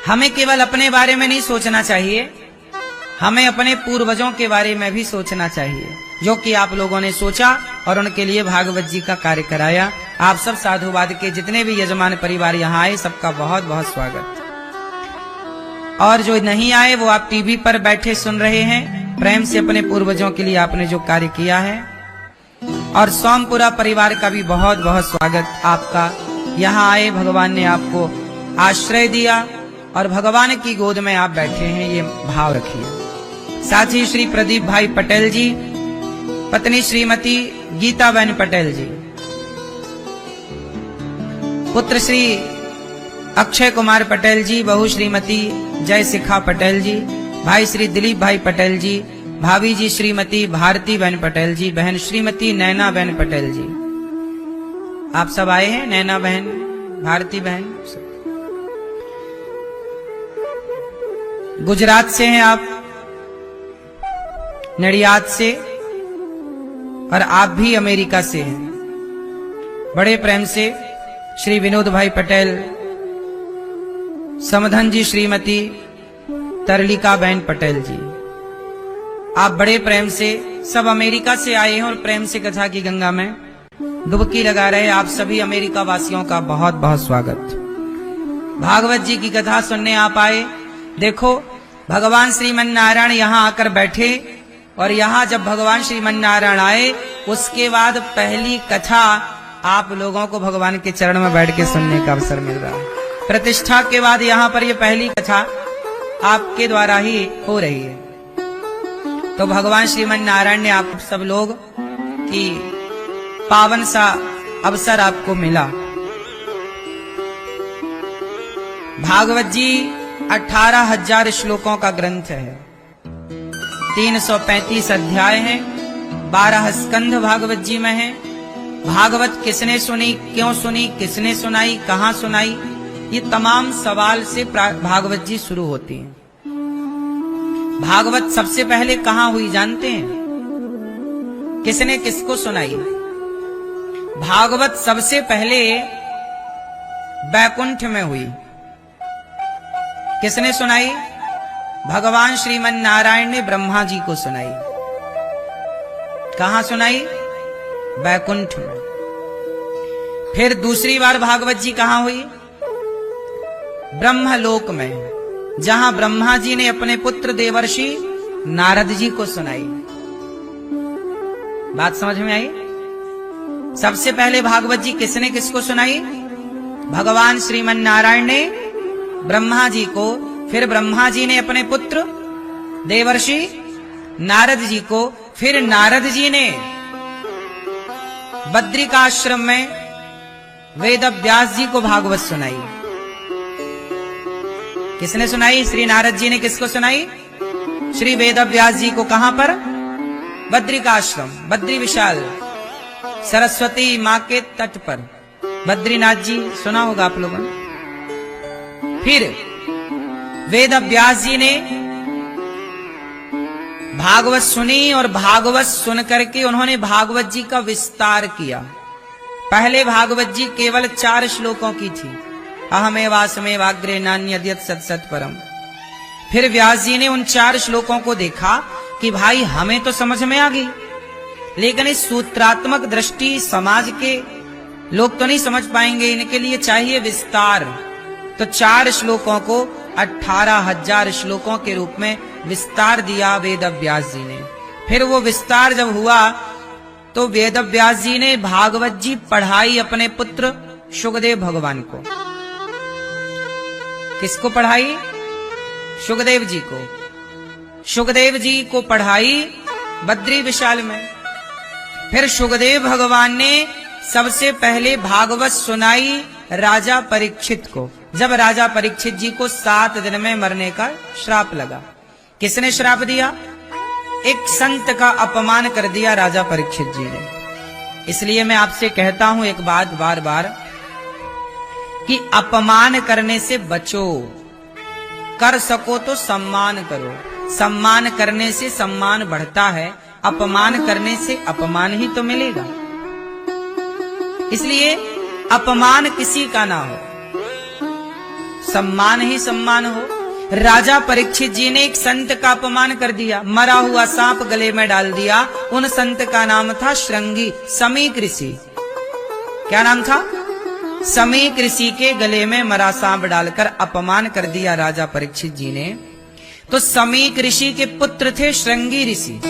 हमें केवल अपने बारे में नहीं सोचना चाहिए, हमें अपने पूर्वजों के बारे में भी सोचना चाहिए, जो कि आप लोगों ने सोचा और उनके लिए भागवत जी का कार्य कराया। आप सब साधुवाद के जितने भी यजमान परिवार यहाँ आए, सबका बहुत बहुत स्वागत। और जो नहीं आए वो आप टीवी पर बैठे सुन रहे हैं, प्रेम से अपने पूर्वजों के लिए आपने जो कार्य किया है। और सोमपुरा परिवार का भी बहुत बहुत स्वागत आपका। यहाँ आए, भगवान ने आपको आश्रय दिया और भगवान की गोद में आप बैठे हैं, ये भाव रखिए। साथ ही श्री प्रदीप भाई पटेल जी, पत्नी श्रीमती गीताबेन पटेल जी, पुत्र श्री अक्षय कुमार पटेल जी, बहू श्रीमती जय शिखा पटेल जी, भाई श्री दिलीप भाई पटेल जी, भाभी जी श्रीमती भारती बहन पटेल जी, बहन श्रीमती नैना बहन पटेल जी। आप सब आए हैं, नैना बहन, भारती बहन। गुजरात से हैं आप, नडियाद से, और आप भी अमेरिका से हैं। बड़े प्रेम से श्री विनोद भाई पटेल, समधन जी श्रीमती तरलिका बहन पटेल जी, आप बड़े प्रेम से सब अमेरिका से आए हैं और प्रेम से कथा की गंगा में डुबकी लगा रहे। आप सभी अमेरिका वासियों का बहुत बहुत स्वागत। भागवत जी की कथा सुनने आप आए। देखो, भगवान श्रीमन नारायण यहाँ आकर बैठे, और यहाँ जब भगवान श्रीमन नारायण आए, उसके बाद पहली कथा आप लोगों को भगवान के चरण में बैठ के सुनने का अवसर मिल रहा है। प्रतिष्ठा के बाद यहाँ पर ये पहली कथा आपके द्वारा ही हो रही है। तो भगवान श्रीमन नारायण ने आप सब लोग की पावन सा अवसर आपको मिला। भागवत जी 18,000 श्लोकों का ग्रंथ है, 335 अध्याय हैं, 12 स्कंध भागवत जी में है। भागवत किसने सुनी, क्यों सुनी, किसने सुनाई, कहाँ सुनाई, ये तमाम सवाल से भागवत जी शुरू होती हैं। भागवत सबसे पहले कहाँ हुई जानते हैं? किसने किसको सुनाई? भागवत सबसे पहले बैकुंठ में हुई। किसने सुनाई? भगवान श्रीमन नारायण ने ब्रह्मा जी को सुनाई। कहां सुनाई? बैकुंठ में। फिर दूसरी बार भागवत जी कहां हुई? ब्रह्मलोक में, जहां ब्रह्मा जी ने अपने पुत्र देवर्षि नारद जी को सुनाई। बात समझ में आई? सबसे पहले भागवत जी किसने किसको सुनाई? भगवान श्रीमन नारायण ने ब्रह्मा जी को, फिर ब्रह्मा जी ने अपने पुत्र देवर्षि नारद जी को, फिर नारद जी ने बद्रिकाश्रम में वेद व्यास जी को भागवत सुनाई। किसने सुनाई? श्री नारद जी ने किसको सुनाई? श्री वेद व्यास जी को। कहां पर? बद्रिकाश्रम, बद्री विशाल, सरस्वती मां के तट पर, बद्रीनाथ जी सुना होगा आप लोगों ने। फिर वेद व्यास जी ने भागवत सुनी, और भागवत सुन करके उन्होंने भागवत जी का विस्तार किया। पहले भागवत जी केवल 4 श्लोकों की थी, अहमेवासमेवाग्रे नान्यद्यत् सत्सत् परम। फिर व्यास जी ने उन 4 श्लोकों को देखा कि भाई हमें तो समझ में आ गई, लेकिन इस सूत्रात्मक दृष्टि समाज के लोग तो नहीं समझ पाएंगे, इनके लिए चाहिए विस्तार। तो 4 श्लोकों को 18,000 श्लोकों के रूप में विस्तार दिया वेद व्यास जी ने। फिर वो विस्तार जब हुआ तो वेद व्यास जी ने भागवत जी पढ़ाई अपने पुत्र शुकदेव भगवान को। किसको पढ़ाई? शुकदेव जी को। शुकदेव जी को पढ़ाई बद्री विशाल में। फिर शुकदेव भगवान ने सबसे पहले भागवत सुनाई राजा परीक्षित को, जब राजा परीक्षित जी को 7 दिन में मरने का श्राप लगा। किसने श्राप दिया? एक संत का अपमान कर दिया राजा परीक्षित जी ने। इसलिए मैं आपसे कहता हूं एक बात बार बार, कि अपमान करने से बचो, कर सको तो सम्मान करो। सम्मान करने से सम्मान बढ़ता है, अपमान करने से अपमान ही तो मिलेगा। इसलिए अपमान किसी का ना हो, सम्मान ही सम्मान हो। राजा परीक्षित जी ने एक संत का अपमान कर दिया, मरा हुआ सांप गले में डाल दिया। उन संत का नाम था श्रृंगी, समीक ऋषि। क्या नाम था? समीक ऋषि के गले में मरा सांप डालकर अपमान कर दिया राजा परीक्षित जी ने। तो समीक ऋषि के पुत्र थे श्रृंगी ऋषि।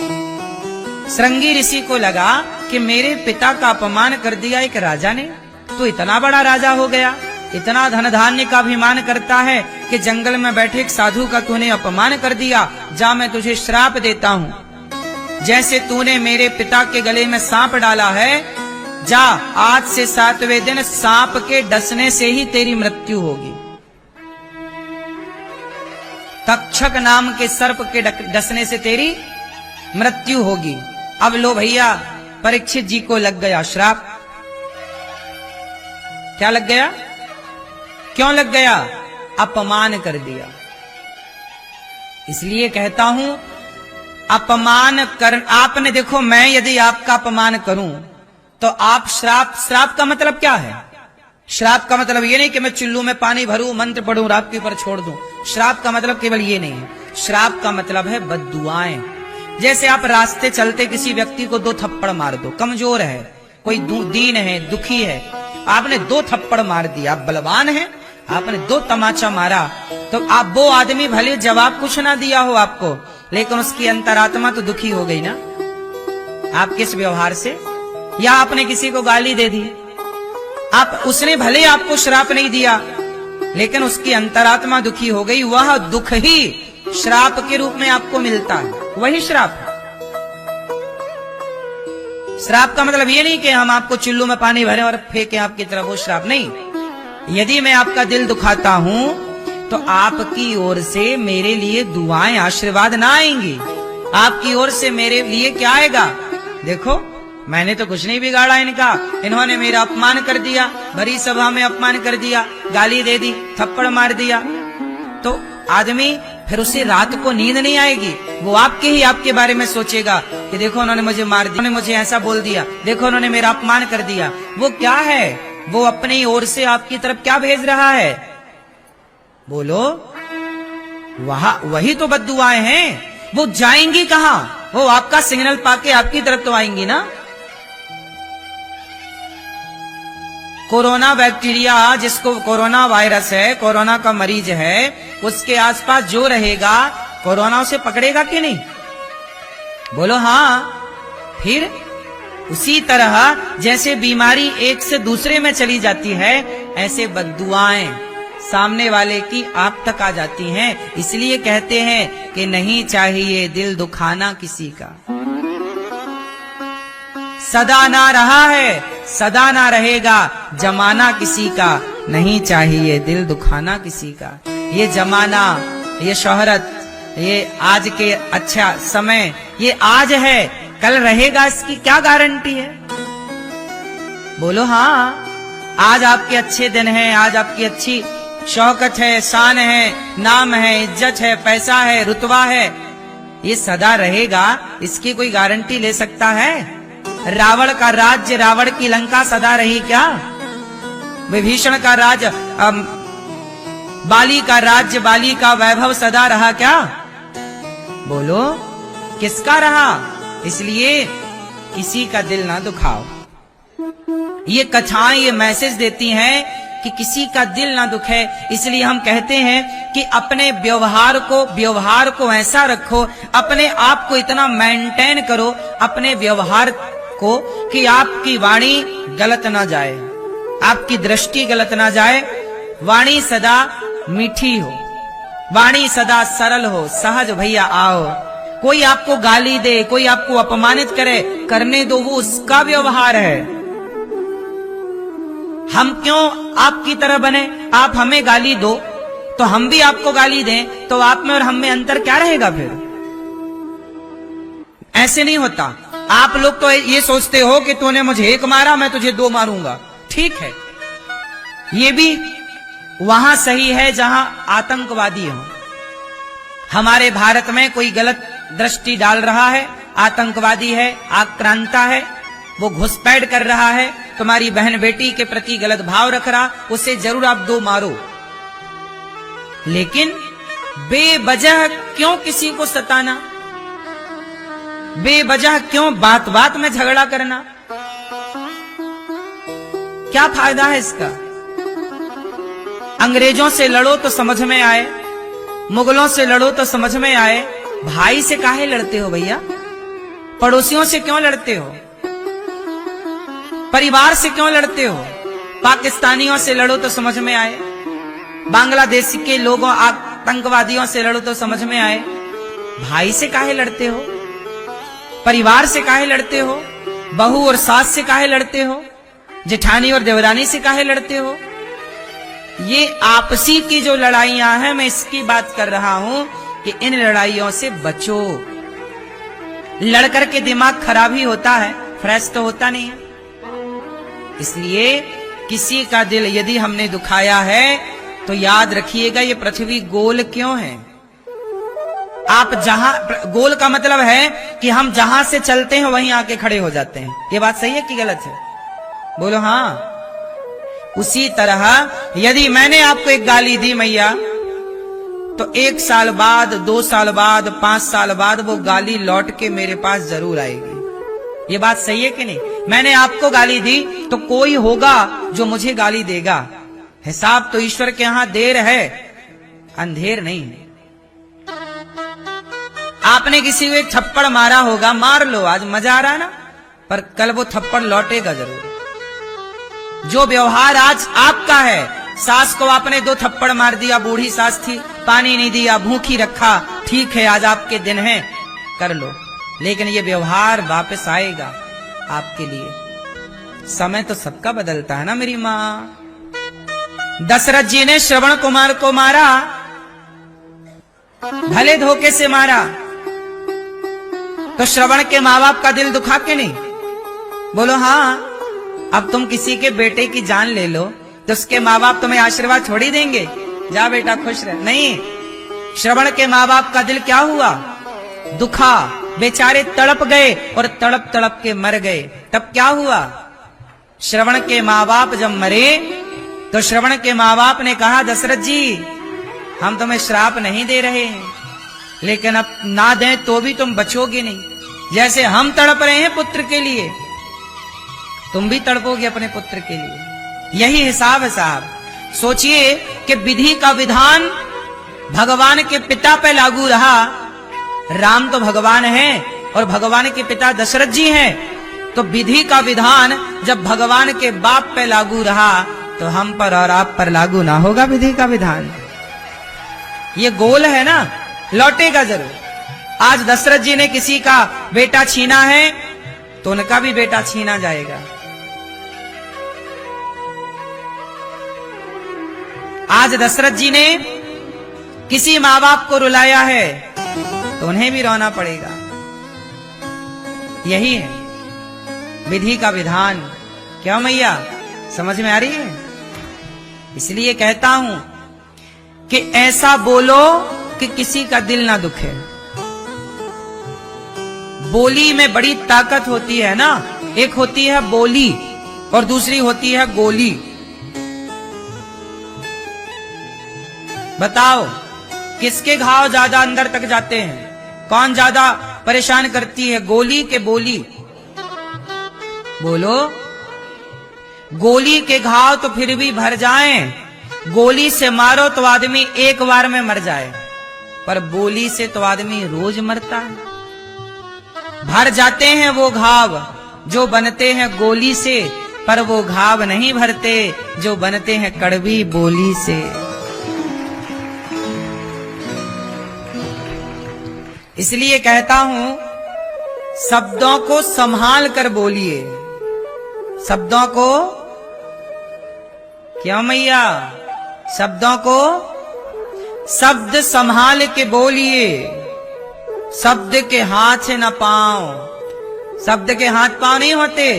श्रृंगी ऋषि को लगा कि मेरे पिता का अपमान कर दिया एक राजा ने, तो इतना बड़ा राजा हो गया, इतना धन धान्य का अभिमान करता है कि जंगल में बैठे एक साधु का तूने अपमान कर दिया। जा, मैं तुझे श्राप देता हूं, जैसे तूने मेरे पिता के गले में सांप डाला है, जा आज से 7वें दिन सांप के डसने से ही तेरी मृत्यु होगी। तक्षक नाम के सर्प के डसने से तेरी मृत्यु होगी। अब लो भैया, परीक्षित जी को लग गया श्राप। क्या लग गया? क्यों लग गया? अपमान कर दिया। इसलिए कहता हूं, अपमान कर, आपने देखो, मैं यदि आपका अपमान करूं तो आप श्राप का मतलब क्या है? श्राप का मतलब ये नहीं कि मैं चुल्लू में पानी भरूं, मंत्र पढ़ूं और आपके ऊपर छोड़ दूं। श्राप का मतलब केवल ये नहीं है। श्राप का मतलब है बद्दुआएं। जैसे आप रास्ते चलते किसी व्यक्ति को 2 थप्पड़ मार दो, कमजोर है, कोई दीन है, दुखी है, आपने 2 थप्पड़ मार दिया, आप बलवान हैं, आपने 2 तमाचा मारा, तो आप वो आदमी भले जवाब कुछ ना दिया हो आपको, लेकिन उसकी अंतरात्मा तो दुखी हो गई ना आप किस व्यवहार से। या आपने किसी को गाली दे दी, उसने भले आपको श्राप नहीं दिया, लेकिन उसकी अंतरात्मा दुखी हो गई। वह दुख ही श्राप के रूप में आपको मिलता है, वही श्राप। श्राप का मतलब ये नहीं कि हम आपको चुल्लू में पानी भरें और फेंकें आपकी तरफ, वो श्राप नहीं। यदि मैं आपका दिल दुखाता हूं तो आपकी ओर से मेरे लिए दुआएं, आशीर्वाद ना आएंगी। आपकी ओर से मेरे लिए क्या आएगा? देखो, मैंने तो कुछ नहीं बिगाड़ा इनका, इन्होंने मेरा अपमान कर दिया, भरी सभा में अपमान कर दिया, गाली दे दी, थप्पड़ मार दिया। तो आदमी फिर उसे रात को नींद नहीं आएगी, वो आपके बारे में सोचेगा कि देखो उन्होंने मुझे मार दिया, उन्होंने मुझे ऐसा बोल दिया, देखो उन्होंने मेरा अपमान कर दिया। वो क्या है? वो अपनी ओर से आपकी तरफ क्या भेज रहा है? बोलो, वही तो बद्दुआएं हैं। वो जाएंगी कहां? वो आपका सिग्नल पाके आपकी तरफ तो आएंगी ना। कोरोना बैक्टीरिया, जिसको कोरोना वायरस है, कोरोना का मरीज है, उसके आसपास जो रहेगा कोरोना उसे पकड़ेगा कि नहीं? बोलो हाँ। फिर उसी तरह जैसे बीमारी एक से दूसरे में चली जाती है, ऐसे बद्दुआएं सामने वाले की आप तक आ जाती हैं। इसलिए कहते हैं कि नहीं चाहिए दिल दुखाना किसी का। सदा ना रहा है, सदा ना रहेगा जमाना किसी का, नहीं चाहिए दिल दुखाना किसी का। ये जमाना, ये शोहरत, ये आज के अच्छा समय, ये आज है, कल रहेगा इसकी क्या गारंटी है? बोलो हाँ। आज आपके अच्छे दिन हैं, आज आपकी अच्छी शौकत है, शान है, नाम है, इज्जत है, पैसा है, रुतबा है, ये सदा रहेगा, इसकी कोई गारंटी ले सकता है? रावण का राज्य, रावण की लंका सदा रही क्या? विभीषण का राज, बाली का राज्य, बाली का वैभव सदा रहा क्या? बोलो, किसका रहा? इसलिए किसी का दिल ना दुखाओ। ये कथाएं ये मैसेज देती हैं कि किसी का दिल ना दुखे। इसलिए हम कहते हैं कि अपने व्यवहार को ऐसा रखो, अपने आप को इतना मेंटेन करो अपने व्यवहार को कि आपकी वाणी गलत ना जाए, आपकी दृष्टि गलत ना जाए, वाणी सदा मीठी हो, वाणी सदा सरल हो, सहज। भैया आओ, कोई आपको गाली दे, कोई आपको अपमानित करे, करने दो, वो उसका व्यवहार है। हम क्यों आपकी तरह बने? आप हमें गाली दो तो हम भी आपको गाली दें, तो आप में और हम में अंतर क्या रहेगा? फिर ऐसे नहीं होता। आप लोग तो ये सोचते हो कि तूने मुझे 1 मारा, मैं तुझे 2 मारूंगा। ठीक है, ये भी वहां सही है जहां आतंकवादी हो। हमारे भारत में कोई गलत दृष्टि डाल रहा है, आतंकवादी है, आक्रांता है, वो घुसपैठ कर रहा है, तुम्हारी बहन बेटी के प्रति गलत भाव रख रहा, उसे जरूर आप 2 मारो। लेकिन बेवजह क्यों किसी को सताना, बेवजह क्यों बात बात में झगड़ा करना, क्या फायदा है इसका। अंग्रेजों से लड़ो तो समझ में आए, मुगलों से लड़ो तो समझ में आए, भाई से काहे लड़ते हो भैया, पड़ोसियों से क्यों लड़ते हो, परिवार से क्यों लड़ते हो, पाकिस्तानियों से लड़ो तो समझ में आए, बांग्लादेश के लोगों आतंकवादियों से लड़ो तो समझ में आए, भाई से काहे लड़ते हो, परिवार से काहे लड़ते हो, बहू और सास से काहे लड़ते हो, जेठानी और देवरानी से काहे लड़ते हो। ये आपसी की जो लड़ाइयां हैं, मैं इसकी बात कर रहा हूं कि इन लड़ाइयों से बचो। लड़कर के दिमाग खराब ही होता है, फ्रेश तो होता नहीं है। इसलिए किसी का दिल यदि हमने दुखाया है तो याद रखिएगा ये पृथ्वी गोल क्यों है। आप जहां, गोल का मतलब है कि हम जहां से चलते हैं वहीं आके खड़े हो जाते हैं। ये बात सही है कि गलत है, बोलो हाँ। उसी तरह यदि मैंने आपको एक गाली दी मैया, तो 1 साल बाद, 2 साल बाद, 5 साल बाद वो गाली लौट के मेरे पास जरूर आएगी। ये बात सही है कि नहीं। मैंने आपको गाली दी तो कोई होगा जो मुझे गाली देगा। हिसाब तो ईश्वर के यहां देर है, अंधेर नहीं है। आपने किसी को एक थप्पड़ मारा होगा, मार लो, आज मजा आ रहा है ना, पर कल वो थप्पड़ लौटेगा जरूर। जो व्यवहार आज आपका है, सास को आपने 2 थप्पड़ मार दिया, बूढ़ी सास थी, पानी नहीं दिया, भूखी रखा, ठीक है आज आपके दिन हैं, कर लो, लेकिन ये व्यवहार वापस आएगा आपके लिए। समय तो सबका बदलता है ना मेरी माँ। दशरथ जी ने श्रवण कुमार को मारा, भले धोखे से मारा, तो श्रवण के माँ बाप का दिल दुखा के नहीं, बोलो हाँ। अब तुम किसी के बेटे की जान ले लो तो उसके माँ बाप तुम्हें आशीर्वाद छोड़ ही देंगे, जा बेटा खुश रह, नहीं। श्रवण के माँ बाप का दिल क्या हुआ, दुखा, बेचारे तड़प गए और तड़प तड़प के मर गए। तब क्या हुआ, श्रवण के माँ बाप जब मरे तो श्रवण के माँ बाप ने कहा, दशरथ जी हम तुम्हें श्राप नहीं दे रहे हैं, लेकिन अब ना दें तो भी तुम बचोगे नहीं। जैसे हम तड़प रहे हैं पुत्र के लिए, तुम भी तड़पोगे अपने पुत्र के लिए। यही हिसाब है साहब। सोचिए कि विधि का विधान भगवान के पिता पे लागू रहा। राम तो भगवान हैं और भगवान के पिता दशरथ जी हैं, तो विधि का विधान जब भगवान के बाप पे लागू रहा तो हम पर और आप पर लागू ना होगा विधि का विधान। ये गोल है ना, लौटेगा जरूर। आज दशरथ जी ने किसी का बेटा छीना है तो उनका भी बेटा छीना जाएगा। आज दशरथ जी ने किसी माँ बाप को रुलाया है तो उन्हें भी रोना पड़ेगा। यही है विधि का विधान। क्यों मैया, समझ में आ रही है? इसलिए कहता हूं कि ऐसा बोलो कि किसी का दिल ना दुखे। बोली में बड़ी ताकत होती है ना। एक होती है बोली और दूसरी होती है गोली। बताओ किसके घाव ज्यादा अंदर तक जाते हैं, कौन ज्यादा परेशान करती है, गोली के बोली? बोलो। गोली के घाव तो फिर भी भर जाएं, गोली से मारो तो आदमी एक बार में मर जाए, पर बोली से तो आदमी रोज मरता है। भर जाते हैं वो घाव जो बनते हैं गोली से, पर वो घाव नहीं भरते जो बनते हैं कड़वी बोली से। इसलिए कहता हूं शब्दों को संभाल कर बोलिए। शब्दों को, क्यों मैया, शब्दों को शब्द संभाल के बोलिए। शब्द के हाथ न पांव, शब्द के हाथ पांव नहीं होते।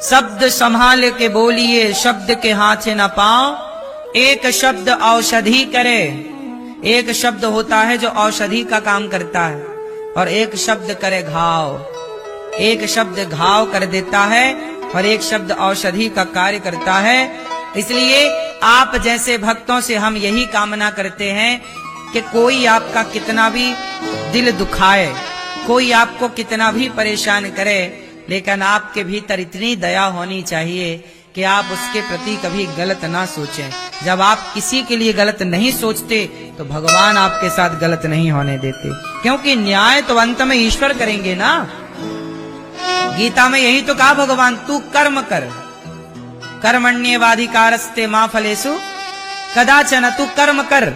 शब्द संभाल के बोलिए, शब्द के हाथ न पांव। एक शब्द औषधि करे। एक शब्द होता है जो औषधि का काम करता है और एक शब्द करे घाव। एक शब्द घाव कर देता है और एक शब्द औषधि का कार्य करता है। इसलिए आप जैसे भक्तों से हम यही कामना करते हैं कि कोई आपका कितना भी दिल दुखाए, कोई आपको कितना भी परेशान करे, लेकिन आपके भीतर इतनी दया होनी चाहिए कि आप उसके प्रति कभी गलत ना सोचें। जब आप किसी के लिए गलत नहीं सोचते तो भगवान आपके साथ गलत नहीं होने देते, क्योंकि न्याय तो अंत में ईश्वर करेंगे ना। गीता में यही तो कहा भगवान, तू कर्म कर, कर्मण्येवाधिकारस्ते मा फलेषु कदाचन, तू कर्म कर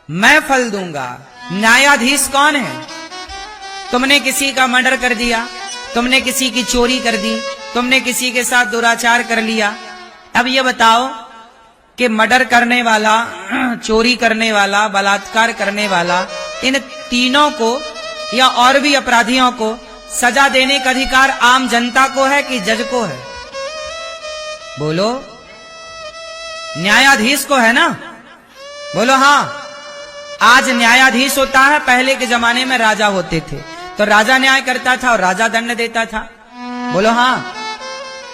मैं फल दूंगा। न्यायाधीश कौन है? तुमने किसी का मर्डर कर दिया, तुमने किसी की चोरी कर दी, तुमने किसी के साथ दुराचार कर लिया, अब ये बताओ कि मर्डर करने वाला, चोरी करने वाला, बलात्कार करने वाला, इन तीनों को या और भी अपराधियों को सजा देने का अधिकार आम जनता को है कि जज को है? बोलो, न्यायाधीश को है ना? बोलो हाँ। आज न्यायाधीश होता है, पहले के जमाने में राजा होते थे, तो राजा न्याय करता था और राजा दंड देता था। बोलो हाँ।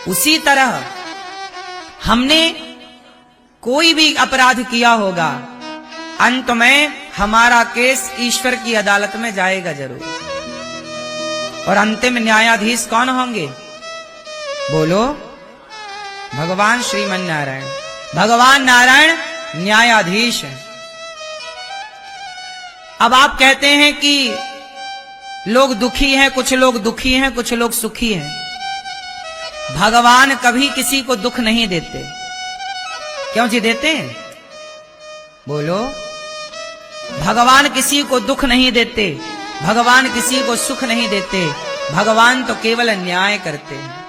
उसी तरह हमने कोई भी अपराध किया होगा, अंत में हमारा केस ईश्वर की अदालत में जाएगा जरूर, और अंतिम न्यायाधीश कौन होंगे? बोलो, भगवान श्रीमन नारायण। भगवान नारायण न्यायाधीश हैं। अब आप कहते हैं कि लोग दुखी हैं, कुछ लोग दुखी हैं, कुछ लोग सुखी हैं। भगवान कभी किसी को दुख नहीं देते। क्यों जी देते हैं? बोलो, भगवान किसी को दुख नहीं देते, भगवान किसी को सुख नहीं देते, भगवान तो केवल न्याय करते हैं।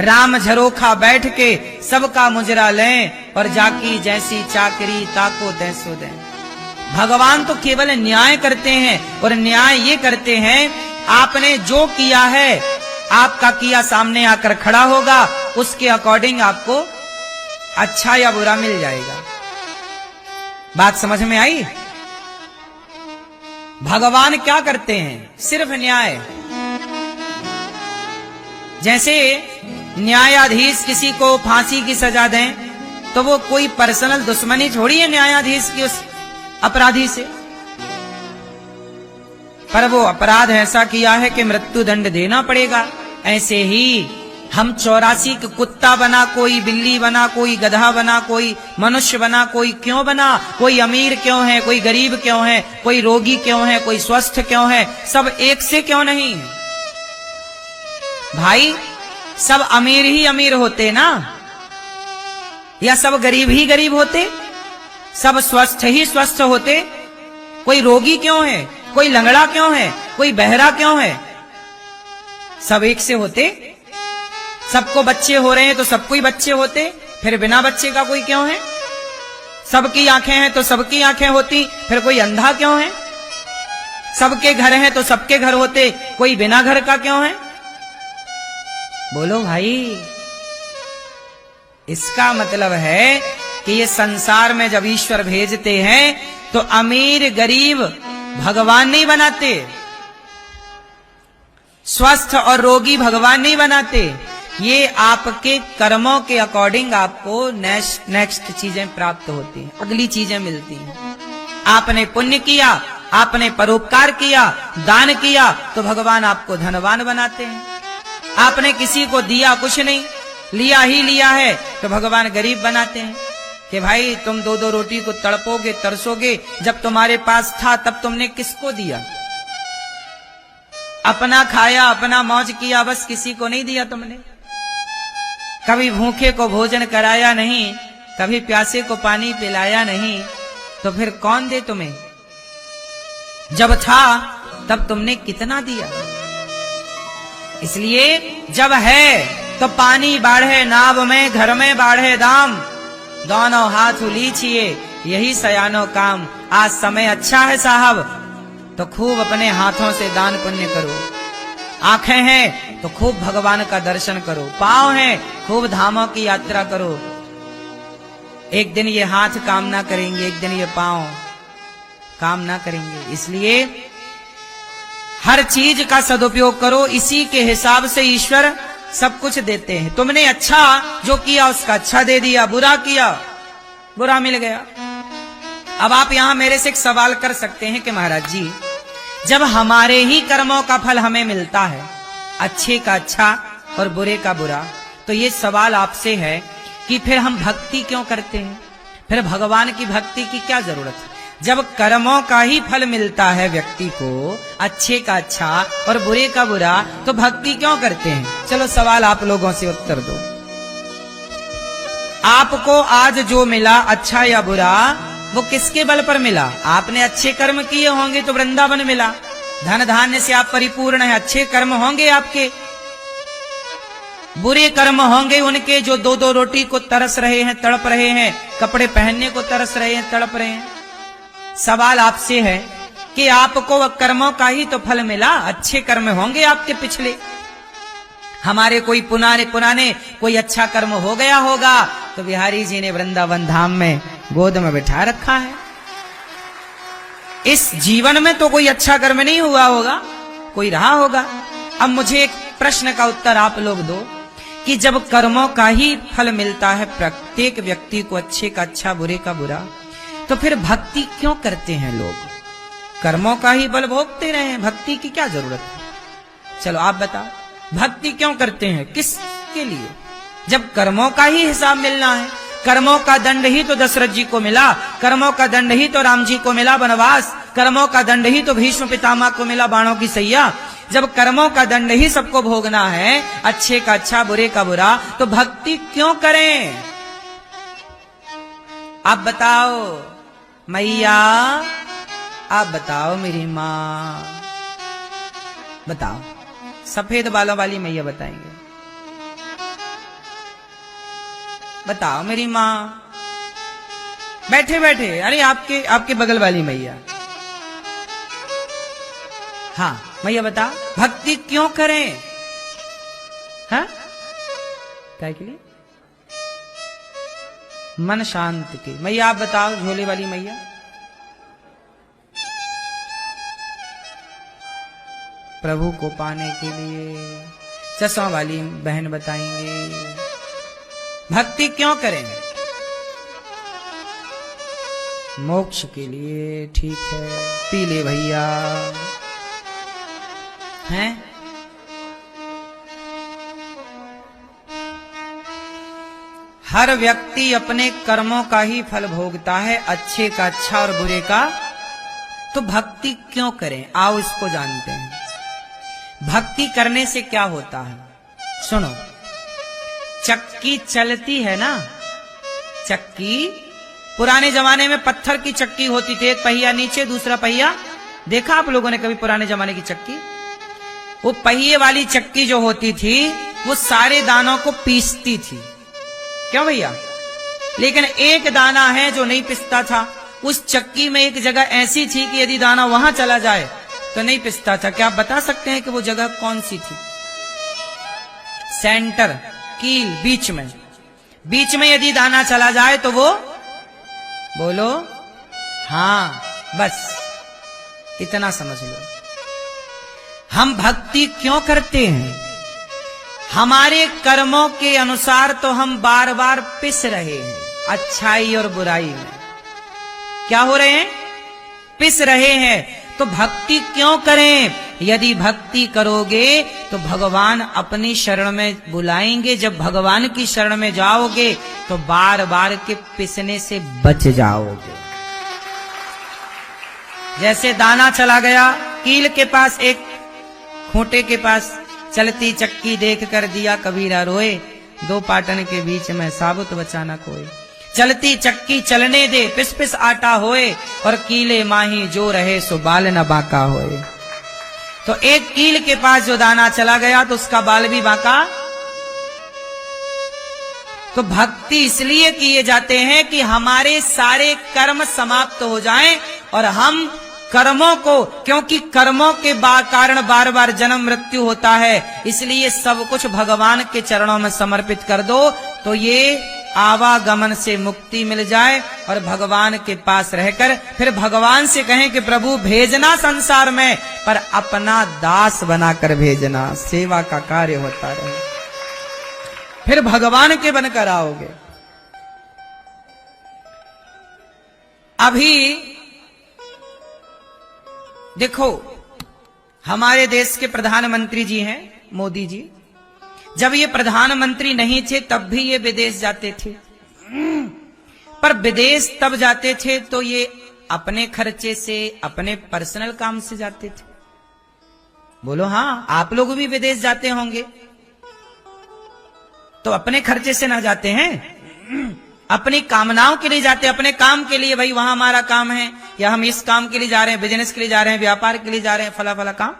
राम झरोखा बैठ के सबका मुजरा लें, और जाकी जैसी चाकरी ताको दैसो दें। भगवान तो केवल न्याय करते हैं, और न्याय ये करते हैं, आपने जो किया है, आपका किया सामने आकर खड़ा होगा, उसके अकॉर्डिंग आपको अच्छा या बुरा मिल जाएगा। बात समझ में आई? भगवान क्या करते हैं? सिर्फ न्याय। जैसे न्यायाधीश किसी को फांसी की सजा दें, तो वो कोई पर्सनल दुश्मनी थोड़ी है न्यायाधीश की उस अपराधी से, पर वो अपराध ऐसा किया है कि मृत्यु दंड देना पड़ेगा। ऐसे ही हम 84 के कुत्ता बना, कोई बिल्ली बना, कोई गधा बना, कोई मनुष्य बना, कोई क्यों बना, कोई अमीर क्यों है, कोई गरीब क्यों है, कोई रोगी क्यों है, कोई स्वस्थ क्यों है, सब एक से क्यों नहीं है? भाई, सब अमीर ही अमीर होते ना, या सब गरीब ही गरीब होते? सब स्वस्थ ही स्वस्थ होते? कोई रोगी क्यों है, कोई लंगड़ा क्यों है, कोई बहरा क्यों है? सब एक से होते। सबको बच्चे हो रहे हैं तो सबको ही बच्चे होते, फिर बिना बच्चे का कोई क्यों है? सबकी आंखें हैं तो सबकी आंखें होती, फिर कोई अंधा क्यों है? सबके घर हैं तो सबके घर होते, कोई बिना घर का क्यों है? बोलो भाई, इसका मतलब है कि ये संसार में जब ईश्वर भेजते हैं तो अमीर गरीब भगवान नहीं बनाते, स्वस्थ और रोगी भगवान नहीं बनाते। ये आपके कर्मों के अकॉर्डिंग आपको नेक्स्ट चीजें प्राप्त होती हैं, अगली चीजें मिलती हैं। आपने पुण्य किया, आपने परोपकार किया, दान किया, तो भगवान आपको धनवान बनाते हैं। आपने किसी को दिया कुछ नहीं, लिया ही लिया है, तो भगवान गरीब बनाते हैं कि भाई तुम दो दो रोटी को तड़पोगे, तरसोगे। जब तुम्हारे पास था तब तुमने किसको दिया? अपना खाया, अपना मौज किया, बस किसी को नहीं दिया तुमने। कभी भूखे को भोजन कराया नहीं, कभी प्यासे को पानी पिलाया नहीं, तो फिर कौन दे तुम्हें? जब था तब तुमने कितना दिया? इसलिए जब है तो पानी बाढ़े नाव में, घर में बाढ़े दाम, दोनों हाथ उलीचिए यही सयानो काम। आज समय अच्छा है साहब, तो खूब अपने हाथों से दान पुण्य करो। आंखें हैं तो खूब भगवान का दर्शन करो, पांव हैं खूब धामों की यात्रा करो। एक दिन ये हाथ काम ना करेंगे, एक दिन ये पांव काम ना करेंगे। इसलिए हर चीज का सदुपयोग करो, इसी के हिसाब से ईश्वर सब कुछ देते हैं। तुमने अच्छा जो किया उसका अच्छा दे दिया, बुरा किया बुरा मिल गया। अब आप यहां मेरे से एक सवाल कर सकते हैं कि महाराज जी, जब हमारे ही कर्मों का फल हमें मिलता है, अच्छे का अच्छा और बुरे का बुरा, तो ये सवाल आपसे है कि फिर हम भक्ति क्यों करते हैं? फिर भगवान की भक्ति की क्या जरूरत है? जब कर्मों का ही फल मिलता है व्यक्ति को, अच्छे का अच्छा और बुरे का बुरा, तो भक्ति क्यों करते हैं? चलो सवाल आप लोगों से उत्तर दो। आपको आज जो मिला, अच्छा या बुरा, वो किसके बल पर मिला? आपने अच्छे कर्म किए होंगे तो वृंदावन मिला, धन धान्य से आप परिपूर्ण हैं, अच्छे कर्म होंगे आपके। बुरे कर्म होंगे उनके जो दो दो रोटी को तरस रहे हैं, तड़प रहे हैं, कपड़े पहनने को तरस रहे हैं, तड़प रहे हैं। सवाल आपसे है कि आपको वह कर्मों का ही तो फल मिला, अच्छे कर्म होंगे आपके पिछले, हमारे कोई पुराने कोई अच्छा कर्म हो गया होगा तो बिहारी जी ने वृंदावन धाम में गोद में बिठा रखा है। इस जीवन में तो कोई अच्छा कर्म नहीं हुआ होगा, कोई रहा होगा। अब मुझे एक प्रश्न का उत्तर आप लोग दो कि जब कर्मों का ही फल मिलता है प्रत्येक व्यक्ति को, अच्छे का अच्छा बुरे का बुरा, तो फिर भक्ति क्यों करते हैं लोग? कर्मों का ही बल भोगते रहे, भक्ति की क्या जरूरत है? चलो आप बताओ, भक्ति क्यों करते हैं, किसके लिए? जब कर्मों का ही हिसाब मिलना है, कर्मों का दंड ही तो दशरथ जी को मिला, कर्मों का दंड ही तो राम जी को मिला वनवास, कर्मों का दंड ही तो भीष्म पितामह को मिला बाणों की सैया। जब कर्मों का दंड ही सबको भोगना है, अच्छे का अच्छा बुरे का बुरा, तो भक्ति क्यों करें? आप बताओ मैया, आप बताओ मेरी माँ, बताओ। सफेद बालों वाली मैया बताएंगे, बताओ मेरी माँ। बैठे बैठे, अरे आपके बगल वाली मैया, हाँ मैया बता, भक्ति क्यों करें? हाँ क्या के लिए? मन शांत के। मैया आप बताओ, झोले वाली मैया। प्रभु को पाने के लिए। चश्मा वाली बहन बताएंगे भक्ति क्यों करें? मोक्ष के लिए। ठीक है, पीले भैया हैं। हर व्यक्ति अपने कर्मों का ही फल भोगता है, अच्छे का अच्छा और बुरे का। तो भक्ति क्यों करें? आओ इसको जानते हैं। भक्ति करने से क्या होता है? सुनो, चक्की चलती है ना, चक्की पुराने जमाने में पत्थर की चक्की होती थी, एक पहिया नीचे दूसरा पहिया। देखा आप लोगों ने कभी पुराने जमाने की चक्की? वो पहिए वाली चक्की जो होती थी वो सारे दानों को पीसती थी, क्यों भैया? लेकिन एक दाना है जो नहीं पिसता था। उस चक्की में एक जगह ऐसी थी कि यदि दाना वहां चला जाए तो नहीं पिसता था। क्या आप बता सकते हैं कि वो जगह कौन सी थी? सेंटर, कील, बीच में यदि दाना चला जाए तो वो, बोलो हाँ, बस इतना समझ लो। हम भक्ति क्यों करते हैं? हमारे कर्मों के अनुसार तो हम बार बार पिस रहे हैं, अच्छाई और बुराई में। क्या हो रहे हैं? पिस रहे हैं। तो भक्ति क्यों करें? यदि भक्ति करोगे तो भगवान अपनी शरण में बुलाएंगे। जब भगवान की शरण में जाओगे तो बार बार के पिसने से बच जाओगे। जैसे दाना चला गया कील के पास, एक खूंटे के पास, चलती चक्की देख कर दिया कबीरा रोए, दो पाटन के बीच में साबुत बचाना कोई। चलती चक्की चलने दे, पिस पिस आटा होए, और कीले माही जो रहे सो बाल न बांका होए। तो एक कील के पास जो दाना चला गया तो उसका बाल भी बांका। तो भक्ति इसलिए किए जाते हैं कि हमारे सारे कर्म समाप्त हो जाएं और हम कर्मों को, क्योंकि कर्मों के कारण बार बार जन्म मृत्यु होता है, इसलिए सब कुछ भगवान के चरणों में समर्पित कर दो तो ये आवागमन से मुक्ति मिल जाए और भगवान के पास रहकर फिर भगवान से कहें कि प्रभु भेजना संसार में, पर अपना दास बनाकर भेजना, सेवा का कार्य होता रहे। फिर भगवान के बनकर आओगे। अभी देखो, हमारे देश के प्रधानमंत्री जी हैं मोदी जी, जब ये प्रधानमंत्री नहीं थे तब भी ये विदेश जाते थे, पर विदेश तब जाते थे तो ये अपने खर्चे से, अपने पर्सनल काम से जाते थे। बोलो हाँ, आप लोग भी विदेश जाते होंगे तो अपने खर्चे से ना जाते हैं, अपनी कामनाओं के लिए जाते, अपने काम के लिए, भाई वहां हमारा काम है, या हम इस काम के लिए जा रहे हैं, बिजनेस के लिए जा रहे हैं, व्यापार के लिए जा रहे हैं, फला फला काम।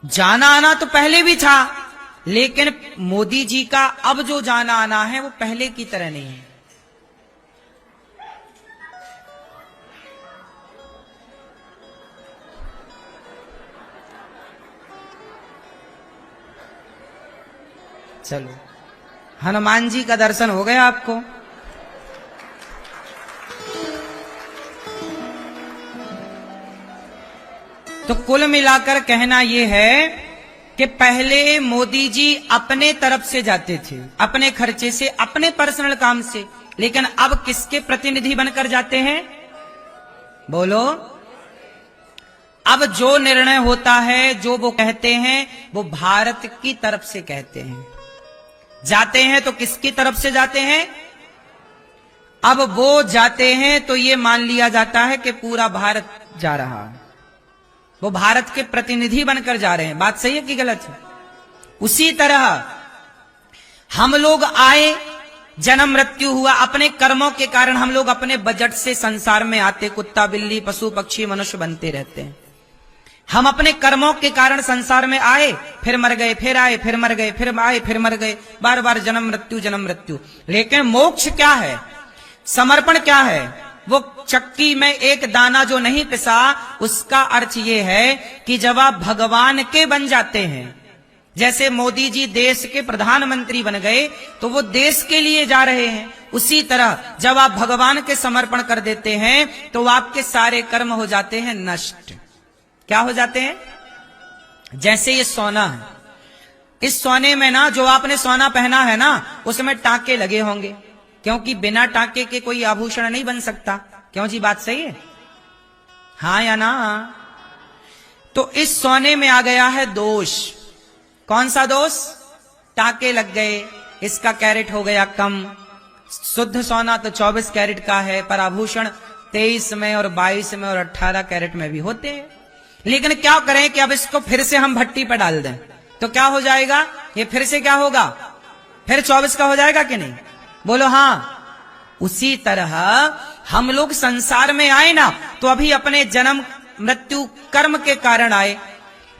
जाना आना तो पहले भी था, लेकिन मोदी जी का अब जो जाना आना है वो पहले की तरह नहीं है। चलो, हनुमान जी का दर्शन हो गया आपको। तो कुल मिलाकर कहना यह है कि पहले मोदी जी अपने तरफ से जाते थे, अपने खर्चे से, अपने पर्सनल काम से, लेकिन अब किसके प्रतिनिधि बनकर जाते हैं? बोलो। अब जो निर्णय होता है, जो वो कहते हैं, वो भारत की तरफ से कहते हैं। जाते हैं तो किसकी तरफ से जाते हैं? अब वो जाते हैं तो ये मान लिया जाता है कि पूरा भारत जा रहा है, वो भारत के प्रतिनिधि बनकर जा रहे हैं। बात सही है कि गलत है? उसी तरह हम लोग आए, जन्म मृत्यु हुआ, अपने कर्मों के कारण हम लोग अपने बजट से संसार में आते, कुत्ता बिल्ली पशु पक्षी मनुष्य बनते रहते हैं। हम अपने कर्मों के कारण संसार में आए, फिर मर गए, फिर आए, फिर मर गए, फिर आए, फिर मर गए, बार बार जन्म मृत्यु जन्म मृत्यु। लेकिन मोक्ष क्या है? समर्पण क्या है? वो चक्की में एक दाना जो नहीं पिसा, उसका अर्थ ये है कि जब आप भगवान के बन जाते हैं, जैसे मोदी जी देश के प्रधानमंत्री बन गए तो वो देश के लिए जा रहे हैं, उसी तरह जब आप भगवान के समर्पण कर देते हैं तो आपके सारे कर्म हो जाते हैं नष्ट। क्या हो जाते हैं? जैसे ये सोना है, इस सोने में ना, जो आपने सोना पहना है ना, उसमें टांके लगे होंगे, क्योंकि बिना टांके के कोई आभूषण नहीं बन सकता। क्यों जी, बात सही है? हाँ या ना? तो इस सोने में आ गया है दोष। कौन सा दोष? टांके लग गए, इसका कैरेट हो गया कम। शुद्ध सोना तो 24 कैरेट का है, पर आभूषण 23 में और 22 में और 18 कैरेट में भी होते हैं। लेकिन क्या करें कि अब इसको फिर से हम भट्टी पर डाल दें तो क्या हो जाएगा? ये फिर से क्या होगा? फिर 24 का हो जाएगा कि नहीं? बोलो हाँ। उसी तरह हम लोग संसार में आए ना, तो अभी अपने जन्म मृत्यु कर्म के कारण आए,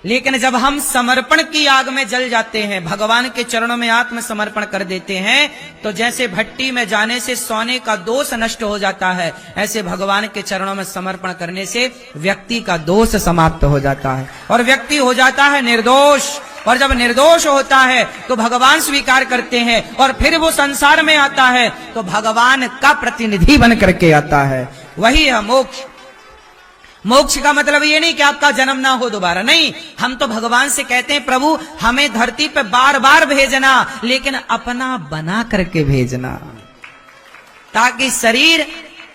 लेकिन जब हम समर्पण की आग में जल जाते हैं, भगवान के चरणों में आत्म समर्पण कर देते हैं, तो जैसे भट्टी में जाने से सोने का दोष नष्ट हो जाता है, ऐसे भगवान के चरणों में समर्पण करने से व्यक्ति का दोष समाप्त हो जाता है और व्यक्ति हो जाता है निर्दोष। और जब निर्दोष होता है तो भगवान स्वीकार करते हैं, और फिर वो संसार में आता है तो भगवान का प्रतिनिधि बन करके आता है। वही है मोक्ष। मोक्ष का मतलब ये नहीं कि आपका जन्म ना हो दोबारा, नहीं। हम तो भगवान से कहते हैं, प्रभु हमें धरती पे बार बार भेजना, लेकिन अपना बना करके भेजना, ताकि शरीर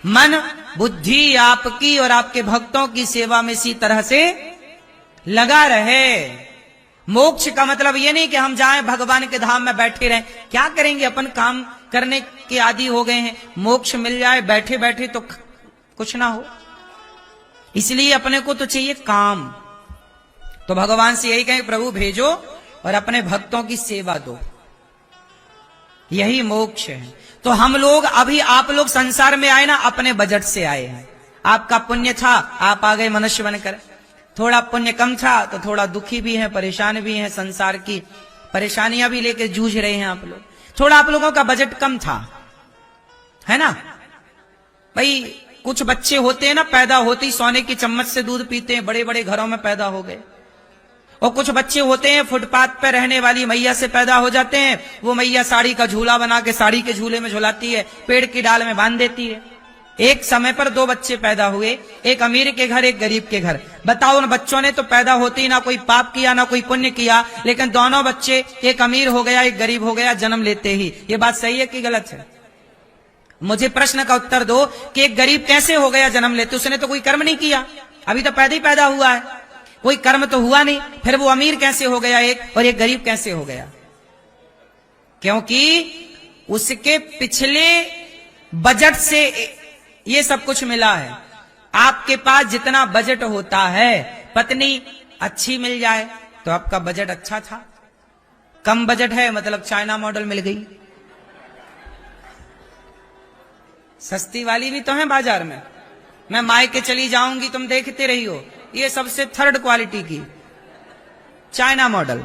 मन बुद्धि आपकी और आपके भक्तों की सेवा में इसी तरह से लगा रहे। मोक्ष का मतलब ये नहीं कि हम जाएं भगवान के धाम में बैठे रहें। क्या करेंगे? अपन काम करने के आदी हो गए हैं। मोक्ष मिल जाए बैठे बैठे तो कुछ ना हो, इसलिए अपने को तो चाहिए काम। तो भगवान से यही कहें, प्रभु भेजो और अपने भक्तों की सेवा दो, यही मोक्ष है। तो हम लोग अभी, आप लोग संसार में आए ना, अपने बजट से आए हैं। आपका पुण्य था, आप आ गए मनुष्य बनकर। थोड़ा पुण्य कम था तो थोड़ा दुखी भी है, परेशान भी है, संसार की परेशानियां भी लेके जूझ रहे हैं आप लोग। थोड़ा आप लोगों का बजट कम था, है ना भाई। कुछ बच्चे होते हैं ना, पैदा होते ही सोने की चम्मच से दूध पीते हैं, बड़े बड़े घरों में पैदा हो गए। और कुछ बच्चे होते हैं फुटपाथ पे रहने वाली मैया से पैदा हो जाते हैं। वो मैया साड़ी का झूला बना के साड़ी के झूले में झुलाती है, पेड़ की डाल में बांध देती है, एक समय पर दो बच्चे पैदा हुए, एक अमीर के घर, एक गरीब के घर। बताओ, उन बच्चों ने तो पैदा होते ही ना कोई पाप किया ना कोई पुण्य किया, लेकिन दोनों बच्चे, एक अमीर हो गया एक गरीब हो गया जन्म लेते ही। ये बात सही है कि गलत है? मुझे प्रश्न का उत्तर दो कि एक गरीब कैसे हो गया जन्म लेते? उसने तो कोई कर्म नहीं किया, अभी तो पैदा ही पैदा हुआ है, कोई कर्म तो हुआ नहीं। फिर वो अमीर कैसे हो गया एक, और एक गरीब कैसे हो गया? क्योंकि उसके पिछले बजट से ये सब कुछ मिला है। आपके पास जितना बजट होता है, पत्नी अच्छी मिल जाए तो आपका बजट अच्छा था। कम बजट है मतलब चाइना मॉडल मिल गई। सस्ती वाली भी तो है बाजार में, मैं मायके चली जाऊंगी, तुम देखते रही हो, ये सबसे थर्ड क्वालिटी की चाइना मॉडल।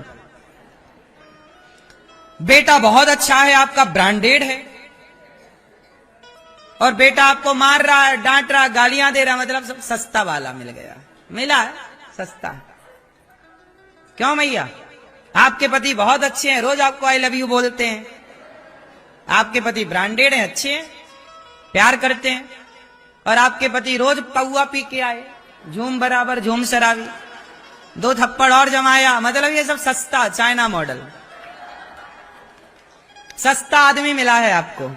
बेटा बहुत अच्छा है आपका, ब्रांडेड है, और बेटा आपको मार रहा है, डांट रहा, गालियां दे रहा, मतलब सब सस्ता वाला मिल गया, मिला है सस्ता। क्यों भैया? आपके पति बहुत अच्छे हैं, रोज आपको आई लव यू बोलते हैं, आपके पति ब्रांडेड हैं, अच्छे हैं, प्यार करते हैं, और आपके पति रोज पौआ पी के आए, झूम बराबर झूम शराबी, दो थप्पड़ और जमाया, मतलब ये सब सस्ता चाइना मॉडल। सस्ता आदमी मिला है आपको।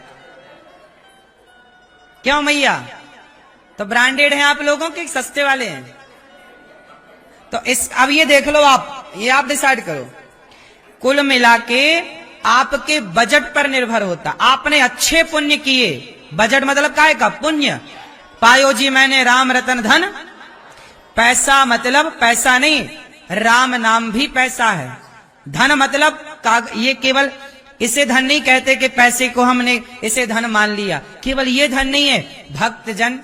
क्यों भैया? तो ब्रांडेड हैं आप लोगों के, सस्ते वाले हैं? तो अब ये देख लो, ये आप डिसाइड करो। कुल मिला के आपके बजट पर निर्भर होता। आपने अच्छे पुण्य किए, बजट मतलब काहे का? पुण्य। पायो जी मैंने राम रतन धन, पैसा मतलब पैसा नहीं, राम नाम भी पैसा है। धन मतलब ये केवल इसे धन नहीं कहते कि पैसे को हमने इसे धन मान लिया, केवल ये धन नहीं है। भक्त जन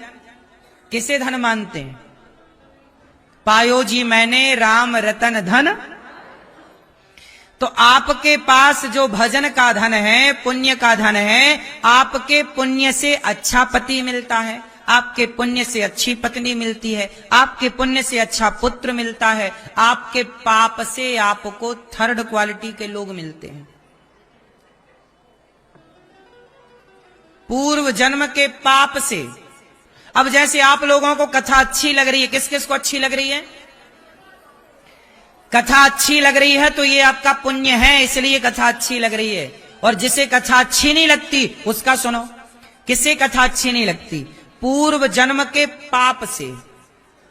किसे धन मानते हैं? पायो जी मैंने राम रतन धन। तो आपके पास जो भजन का धन है, पुण्य का धन है, आपके पुण्य से अच्छा पति मिलता है, आपके पुण्य से अच्छी पत्नी मिलती है, आपके पुण्य से अच्छा पुत्र मिलता है, आपके पाप से आपको थर्ड क्वालिटी के लोग मिलते हैं। पूर्व जन्म के पाप से। अब जैसे आप लोगों को कथा अच्छी लग रही है, किस किस को अच्छी लग रही है? कथा अच्छी लग रही है तो ये आपका पुण्य है, इसलिए कथा अच्छी लग रही है। और जिसे कथा अच्छी नहीं लगती उसका सुनो। किसे कथा अच्छी नहीं लगती? पूर्व जन्म के पाप से।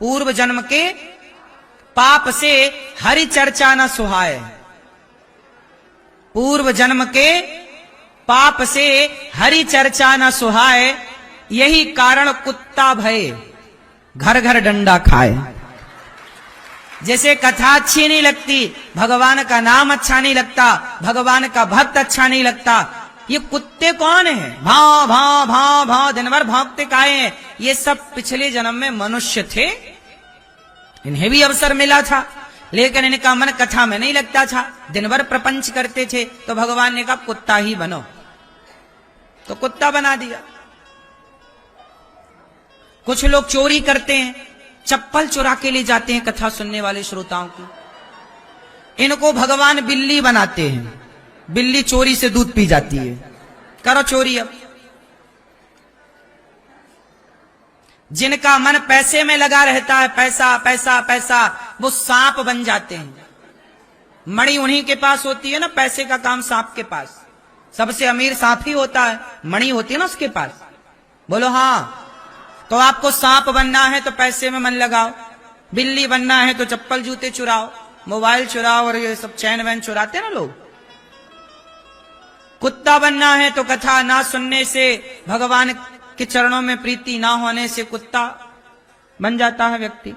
पूर्व जन्म के पाप से हरि चर्चा न सुहाए। पूर्व जन्म के पाप से हरि चर्चा न सुहाए, यही कारण कुत्ता भय घर घर डंडा खाए। जैसे कथा अच्छी नहीं लगती, भगवान का नाम अच्छा नहीं लगता, भगवान का भक्त अच्छा नहीं लगता, ये कुत्ते कौन है? भाव भाव भाव भाव दिन भर भौंकते काहे हैं? ये सब पिछले जन्म में मनुष्य थे, इन्हें भी अवसर मिला था, लेकिन इनका मन कथा में नहीं लगता था, दिन भर प्रपंच करते थे। तो भगवान ने कहा कुत्ता ही बनो, तो कुत्ता बना दिया। कुछ लोग चोरी करते हैं, चप्पल चुरा के ले जाते हैं कथा सुनने वाले श्रोताओं की। इनको भगवान बिल्ली बनाते हैं, बिल्ली चोरी से दूध पी जाती है। करो चोरी अब। जिनका मन पैसे में लगा रहता है, पैसा पैसा पैसा, वो सांप बन जाते हैं। मणि उन्हीं के पास होती है ना, पैसे का काम सांप के पास। सबसे अमीर सांप ही होता है, मणि होती है ना उसके पास। बोलो हाँ। तो आपको सांप बनना है तो पैसे में मन लगाओ, बिल्ली बनना है तो चप्पल जूते चुराओ, मोबाइल चुराओ, और ये सब चैन वैन चुराते हैं ना लोग। कुत्ता बनना है तो कथा ना सुनने से, भगवान के चरणों में प्रीति ना होने से कुत्ता बन जाता है व्यक्ति।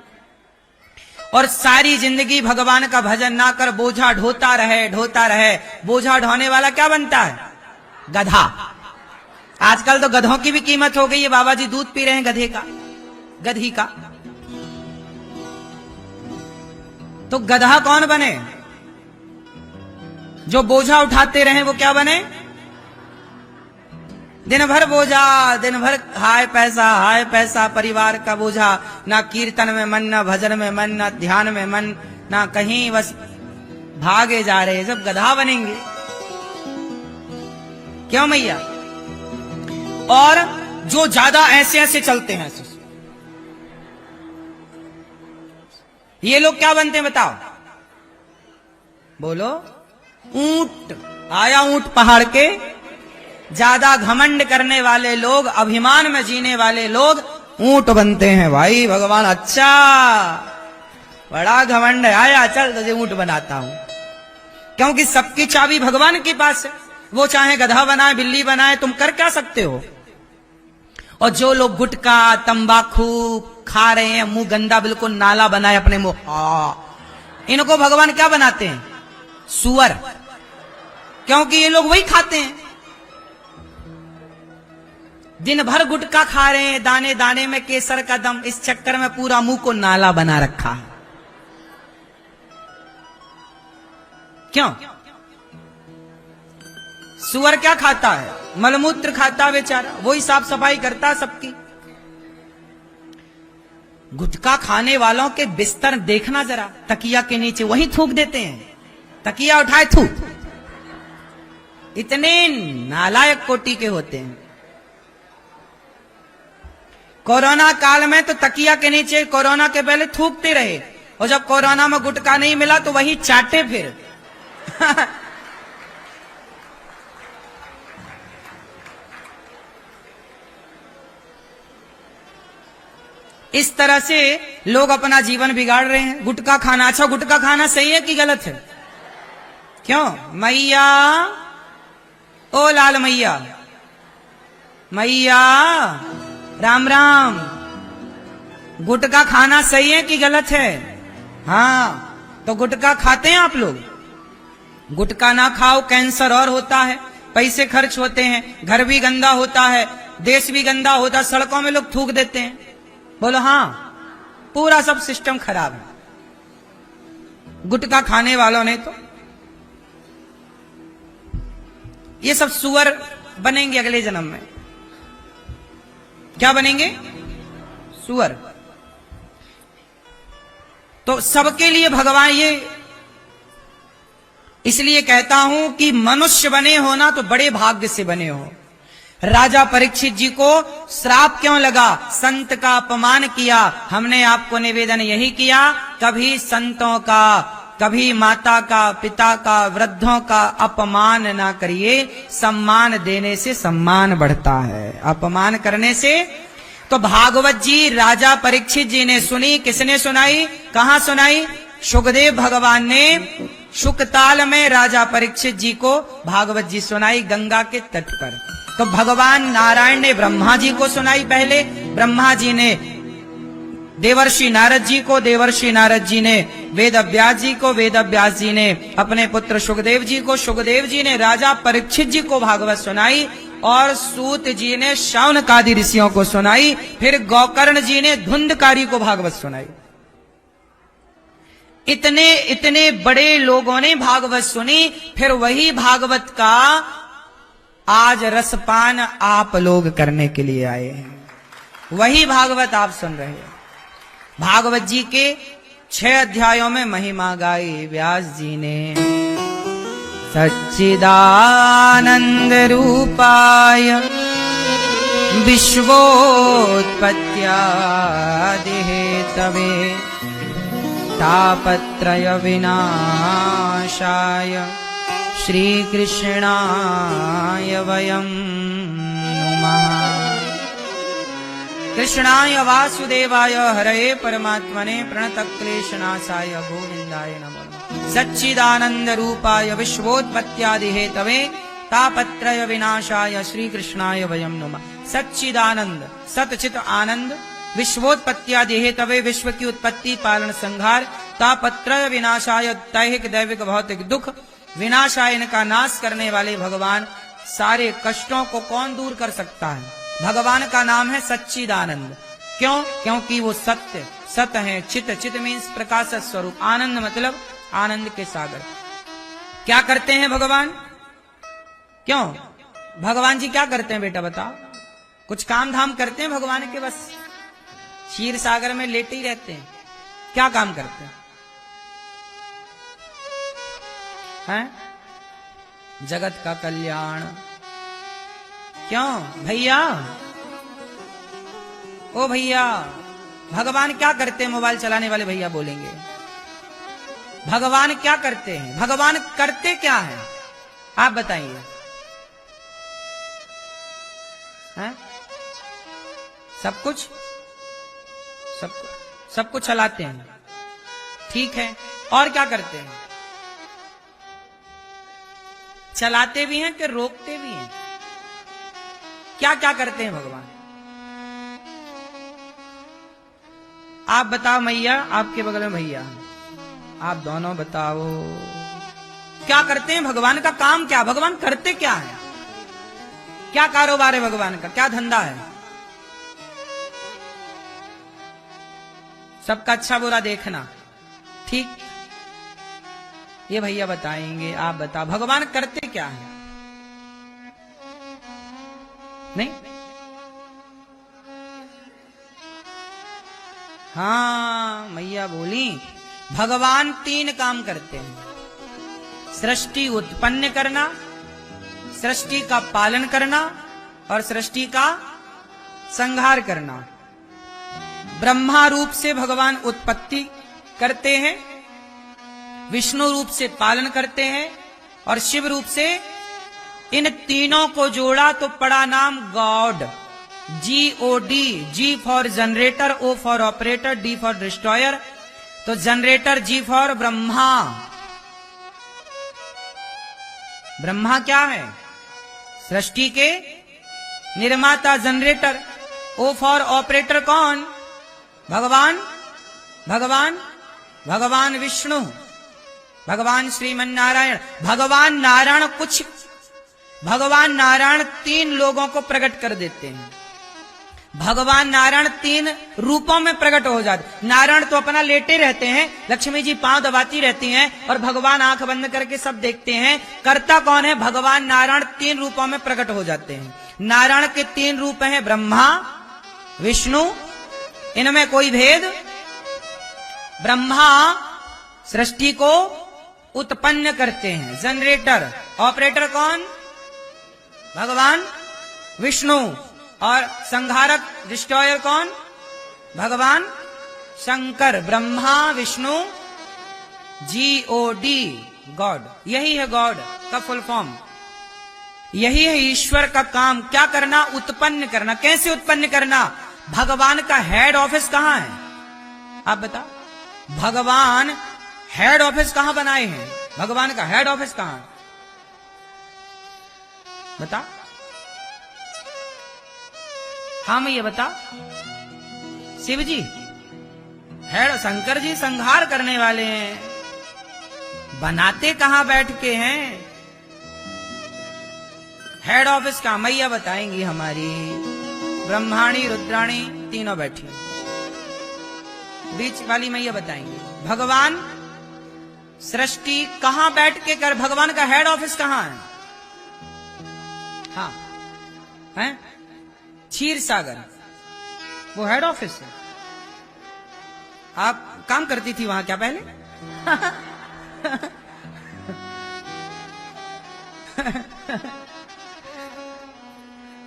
और सारी जिंदगी भगवान का भजन ना कर बोझा ढोता रहे ढोता रहे, बोझा ढोने वाला क्या बनता है? गधा। आजकल तो गधों की भी कीमत हो गई है। बाबा जी दूध पी रहे हैं गधे का, गधी का। तो गधा कौन बने? जो बोझा उठाते रहे वो क्या बने? दिन भर बोझा, दिन भर हाय पैसा, परिवार का बोझा, ना कीर्तन में मन, ना भजन में मन, ना ध्यान में मन, ना कहीं, बस भागे जा रहे, सब गधा बनेंगे। क्यों मैया? और जो ज्यादा ऐसे ऐसे चलते हैं। ये लोग क्या बनते हैं बताओ? बोलो। ऊंट। आया ऊंट पहाड़ के। ज्यादा घमंड करने वाले लोग, अभिमान में जीने वाले लोग ऊंट बनते हैं। भाई भगवान अच्छा, बड़ा घमंड है, आया चल तुझे ऊंट बनाता हूं। क्योंकि सबकी चाबी भगवान के पास है। वो चाहे गधा बनाए, बिल्ली बनाए, तुम कर क्या सकते हो? और जो लोग गुटखा तंबाकू खा रहे हैं, मुंह गंदा बिल्कुल नाला बनाए अपने मुंह, इनको भगवान क्या बनाते हैं? सुअर। क्योंकि ये लोग वही खाते हैं। दिन भर गुटखा खा रहे हैं, दाने दाने में केसर का दम, इस चक्कर में पूरा मुंह को नाला बना रखा है। क्यों? सुअर क्या खाता है? मलमूत्र खाता बेचारा, वही साफ सफाई करता सबकी। गुटखा खाने वालों के बिस्तर देखना जरा, तकिया के नीचे वही थूक देते हैं। तकिया उठाए थूक। इतने नालायक कोटि के होते हैं। कोरोना काल में तो तकिया के नीचे कोरोना के पहले थूकते रहे, और जब कोरोना में गुटखा नहीं मिला तो वही चाटे फिर। इस तरह से लोग अपना जीवन बिगाड़ रहे हैं। गुटखा खाना, अच्छा गुटखा खाना सही है कि गलत है? क्यों? मैया, ओ लाल मैया, मैया राम राम, गुटखा खाना सही है कि गलत है? हाँ, तो गुटखा खाते हैं आप लोग? गुटखा ना खाओ, कैंसर और होता है, पैसे खर्च होते हैं, घर भी गंदा होता है, देश भी गंदा होता है, सड़कों में लोग थूक देते हैं। बोलो हाँ, पूरा सब सिस्टम खराब है गुटखा खाने वालों ने। तो ये सब सुअर बनेंगे अगले जन्म में। क्या बनेंगे? सुअर। तो सबके लिए भगवान ये इसलिए कहता हूं कि मनुष्य बने हो ना तो बड़े भाग्य से बने हो। राजा परीक्षित जी को श्राप क्यों लगा? संत का अपमान किया। हमने आपको निवेदन यही किया, कभी संतों का, कभी माता का, पिता का, वृद्धों का अपमान ना करिए। सम्मान देने से सम्मान बढ़ता है, अपमान करने से। तो भागवत जी राजा परीक्षित जी ने सुनी। किसने सुनाई? कहां सुनाई? सुखदेव भगवान ने शुकताल में राजा परीक्षित जी को भागवत जी सुनाई, गंगा के तट पर। तो भगवान नारायण ने ब्रह्मा जी को सुनाई पहले, ब्रह्मा जी ने देवर्षि नारद जी को, देवर्षि नारद जी ने वेद व्यास जी को, वेद व्यास जी ने अपने पुत्र सुखदेव जी को, सुखदेव जी ने राजा परीक्षित जी को भागवत सुनाई, और सूत जी ने शौनकादि ऋषियों को सुनाई, फिर गोकर्ण जी ने धुंधकारी को भागवत सुनाई। इतने इतने बड़े लोगों ने भागवत सुनी। फिर वही भागवत का आज रसपान आप लोग करने के लिए आए हैं। वही भागवत आप सुन रहे हैं। भागवत जी के 6 अध्यायों में महिमा गाई व्यास जी ने। सच्चिदानंद रूपाय विश्वोत्पत्त्यादि हेतवे तापत्रय विनाशाय श्री कृष्णाय वयं नुमः। कृष्णाय वासुदेवाय हरये परमात्मने प्रणतक्लेशनाशाय गोविंदाय नमो नमः। सच्चिदानंद रूपाय विश्वोत्पत्त्यादि हेतवे तापत्रय विनाशाय श्री कृष्णाय वयं नुमः। सच्चिदानंद, सतचित आनंद, विश्वोत्पत्त्यादि हेतवे विश्व की उत्पत्ति पालन संहार, तापत्रय विनाशाय दैहिक दैविक भौतिक दुख विनाशाय, इनका नाश करने वाले भगवान। सारे कष्टों को कौन दूर कर सकता है? भगवान का नाम है सच्चिदानंद। क्यों? क्योंकि वो सत्य, सत है। चित, चित मीन्स प्रकाश स्वरूप। आनंद मतलब आनंद के सागर। क्या करते हैं भगवान? क्यों भगवान जी क्या करते हैं बेटा बताओ? कुछ काम धाम करते हैं भगवान के? बस क्षीर सागर में लेटे ही रहते हैं। क्या काम करते हैं? जगत का कल्याण। क्यों भैया? ओ भैया भगवान क्या करते हैं? मोबाइल चलाने वाले भैया बोलेंगे भगवान क्या करते हैं? भगवान करते क्या है? आप बताइए। सब कुछ सब कुछ चलाते हैं, ठीक है, और क्या करते हैं? चलाते भी हैं कि रोकते भी हैं? क्या क्या करते हैं भगवान? आप बताओ मैया, आपके बगल में भैया, आप दोनों बताओ क्या करते हैं? भगवान का काम क्या? भगवान करते क्या है? क्या कारोबार है भगवान का? क्या धंधा है? सबका अच्छा बुरा देखना, ठीक? ये भैया बताएंगे। आप बताओ भगवान करते क्या है? नहीं? हाँ, मैया बोली भगवान 3 काम करते हैं। सृष्टि उत्पन्न करना, सृष्टि का पालन करना और सृष्टि का संहार करना। ब्रह्मा रूप से भगवान उत्पत्ति करते हैं, विष्णु रूप से पालन करते हैं और शिव रूप से। इन तीनों को जोड़ा तो पड़ा नाम God. GOD, G for generator, O for operator, D for destroyer. तो generator G for Brahma. Brahma क्या है? सृष्टि के निर्माता, जनरेटर। O फॉर ऑपरेटर कौन? भगवान। भगवान भगवान विष्णु, भगवान श्रीमन नारायण। भगवान नारायण 3 लोगों को प्रकट कर देते हैं। भगवान नारायण 3 रूपों में प्रकट हो जाते। नारायण तो अपना लेटे रहते हैं, लक्ष्मी जी पांव दबाती रहती हैं और भगवान आंख बंद करके सब देखते हैं। करता कौन है? भगवान नारायण 3 रूपों में प्रकट हो जाते हैं। नारायण के 3 रूप हैं, ब्रह्मा, विष्णु। इनमें कोई भेद? ब्रह्मा सृष्टि को उत्पन्न करते हैं, जनरेटर। ऑपरेटर कौन? भगवान विष्णु। और संहारक, डिस्ट्रॉयर कौन? भगवान शंकर। Brahma Vishnu GOD, God. यही है गॉड का फुल फॉर्म। यही है ईश्वर का काम। क्या करना? उत्पन्न करना। कैसे उत्पन्न करना? भगवान का हेड ऑफिस कहां है? आप बताओ। भगवान हेड ऑफिस कहां बनाए हैं? भगवान का हेड ऑफिस कहां है? बता। हाँ मैं ये बता। शिव जी हेड, शंकर जी संहार करने वाले हैं। बनाते कहां बैठ के हैं? हेड ऑफिस का मैया बताएंगी हमारी। ब्रह्माणी रुद्राणी तीनों बैठी, बीच वाली मैया बताएंगी। भगवान सृष्टि कहां बैठ के कर? भगवान का हेड ऑफिस कहां है? हाँ है क्षीर सागर, वो हेड ऑफिस है। आप काम करती थी वहां क्या पहले?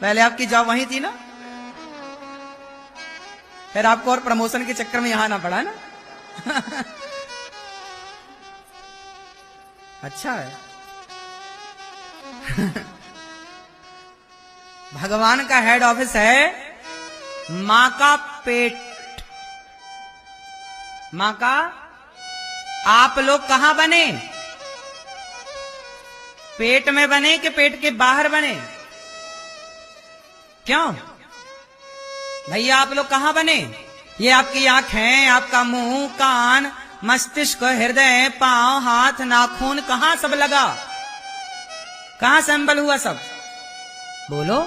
पहले आपकी जॉब वहीं थी ना? फिर आपको और प्रमोशन के चक्कर में यहां आना पड़ा ना? अच्छा है। भगवान का हेड ऑफिस है मां का पेट। मां का। आप लोग कहां बने? पेट में बने कि पेट के बाहर बने? क्यों भैया आप लोग कहां बने? ये आपकी आंखें, आपका मुंह, कान, मस्तिष्क, हृदय, पांव, हाथ, नाखून कहां सब लगा? कहां संबल हुआ सब? बोलो।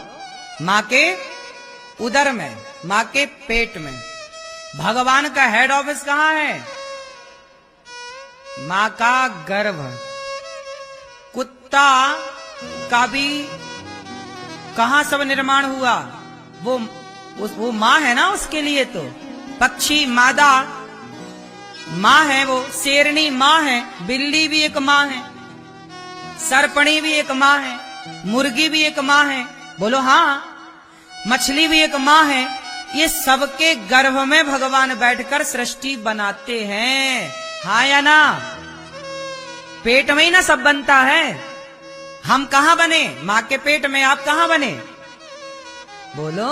मां के उदर में, मां के पेट में। भगवान का हेड ऑफिस कहां है? मां का गर्भ। कुत्ता का भी कहां सब निर्माण हुआ? वो मां है ना उसके लिए। तो पक्षी मादा मां है, वो शेरनी मां है, बिल्ली भी एक मां है, सरपणी भी एक मां है, मुर्गी भी एक मां है। बोलो हाँ। मछली भी एक मां है, ये सबके गर्भ में भगवान बैठकर सृष्टि बनाते हैं, हाँ या ना? पेट में ही ना सब बनता है। हम कहां बने? मां के पेट में। आप कहां बने? बोलो,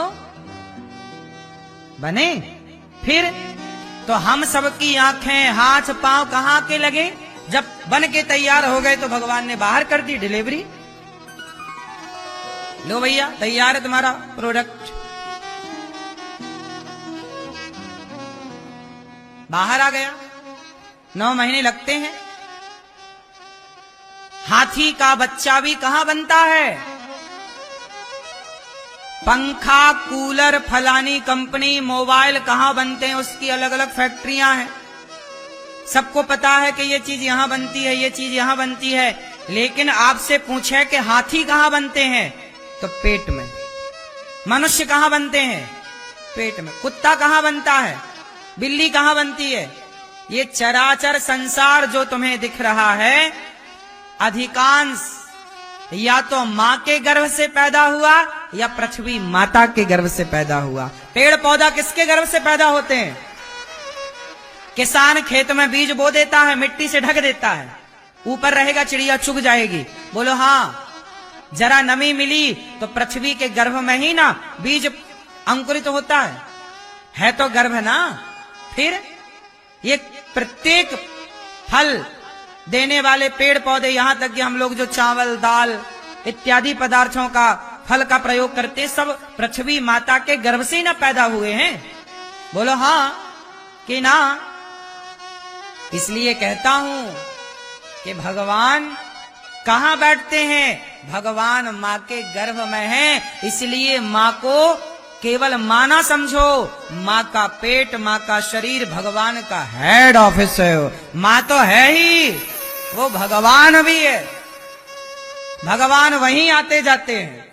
बने? फिर तो हम सबकी आंखें, हाथ, पांव कहां के लगे? जब बन के तैयार हो गए तो भगवान ने बाहर कर दी डिलीवरी। लो भैया, तैयार है तुम्हारा प्रोडक्ट। बाहर आ गया। 9 महीने लगते हैं। हाथी का बच्चा भी कहां बनता है? पंखा, कूलर, फलानी कंपनी, मोबाइल कहां बनते हैं? उसकी अलग अलग फैक्ट्रियां हैं। सबको पता है कि ये चीज यहां बनती है, ये चीज यहां बनती है। लेकिन आपसे पूछे कि हाथी कहां बनते हैं, तो पेट में। मनुष्य कहां बनते हैं? पेट में। कुत्ता कहां बनता है? बिल्ली कहां बनती है? ये चराचर संसार जो तुम्हें दिख रहा है, अधिकांश या तो मां के गर्भ से पैदा हुआ या पृथ्वी माता के गर्भ से पैदा हुआ। पेड़ पौधा किसके गर्भ से पैदा होते हैं? किसान खेत में बीज बो देता है, मिट्टी से ढक देता है, ऊपर रहेगा, चिड़िया चुग जाएगी। बोलो हाँ। जरा नमी मिली तो पृथ्वी के गर्भ में ही ना बीज अंकुरित होता है तो गर्भ ना। फिर ये प्रत्येक फल देने वाले पेड़ पौधे, यहां तक कि हम लोग जो चावल, दाल इत्यादि पदार्थों का, फल का प्रयोग करते, सब पृथ्वी माता के गर्भ से ही ना पैदा हुए हैं। बोलो हाँ कि ना? इसलिए कहता हूं कि भगवान कहां बैठते हैं? भगवान मां के गर्भ में है। इसलिए मां को केवल मां ना समझो। मां का पेट, मां का शरीर भगवान का हेड ऑफिस है। मां तो है ही, वो भगवान भी है। भगवान वहीं आते जाते हैं।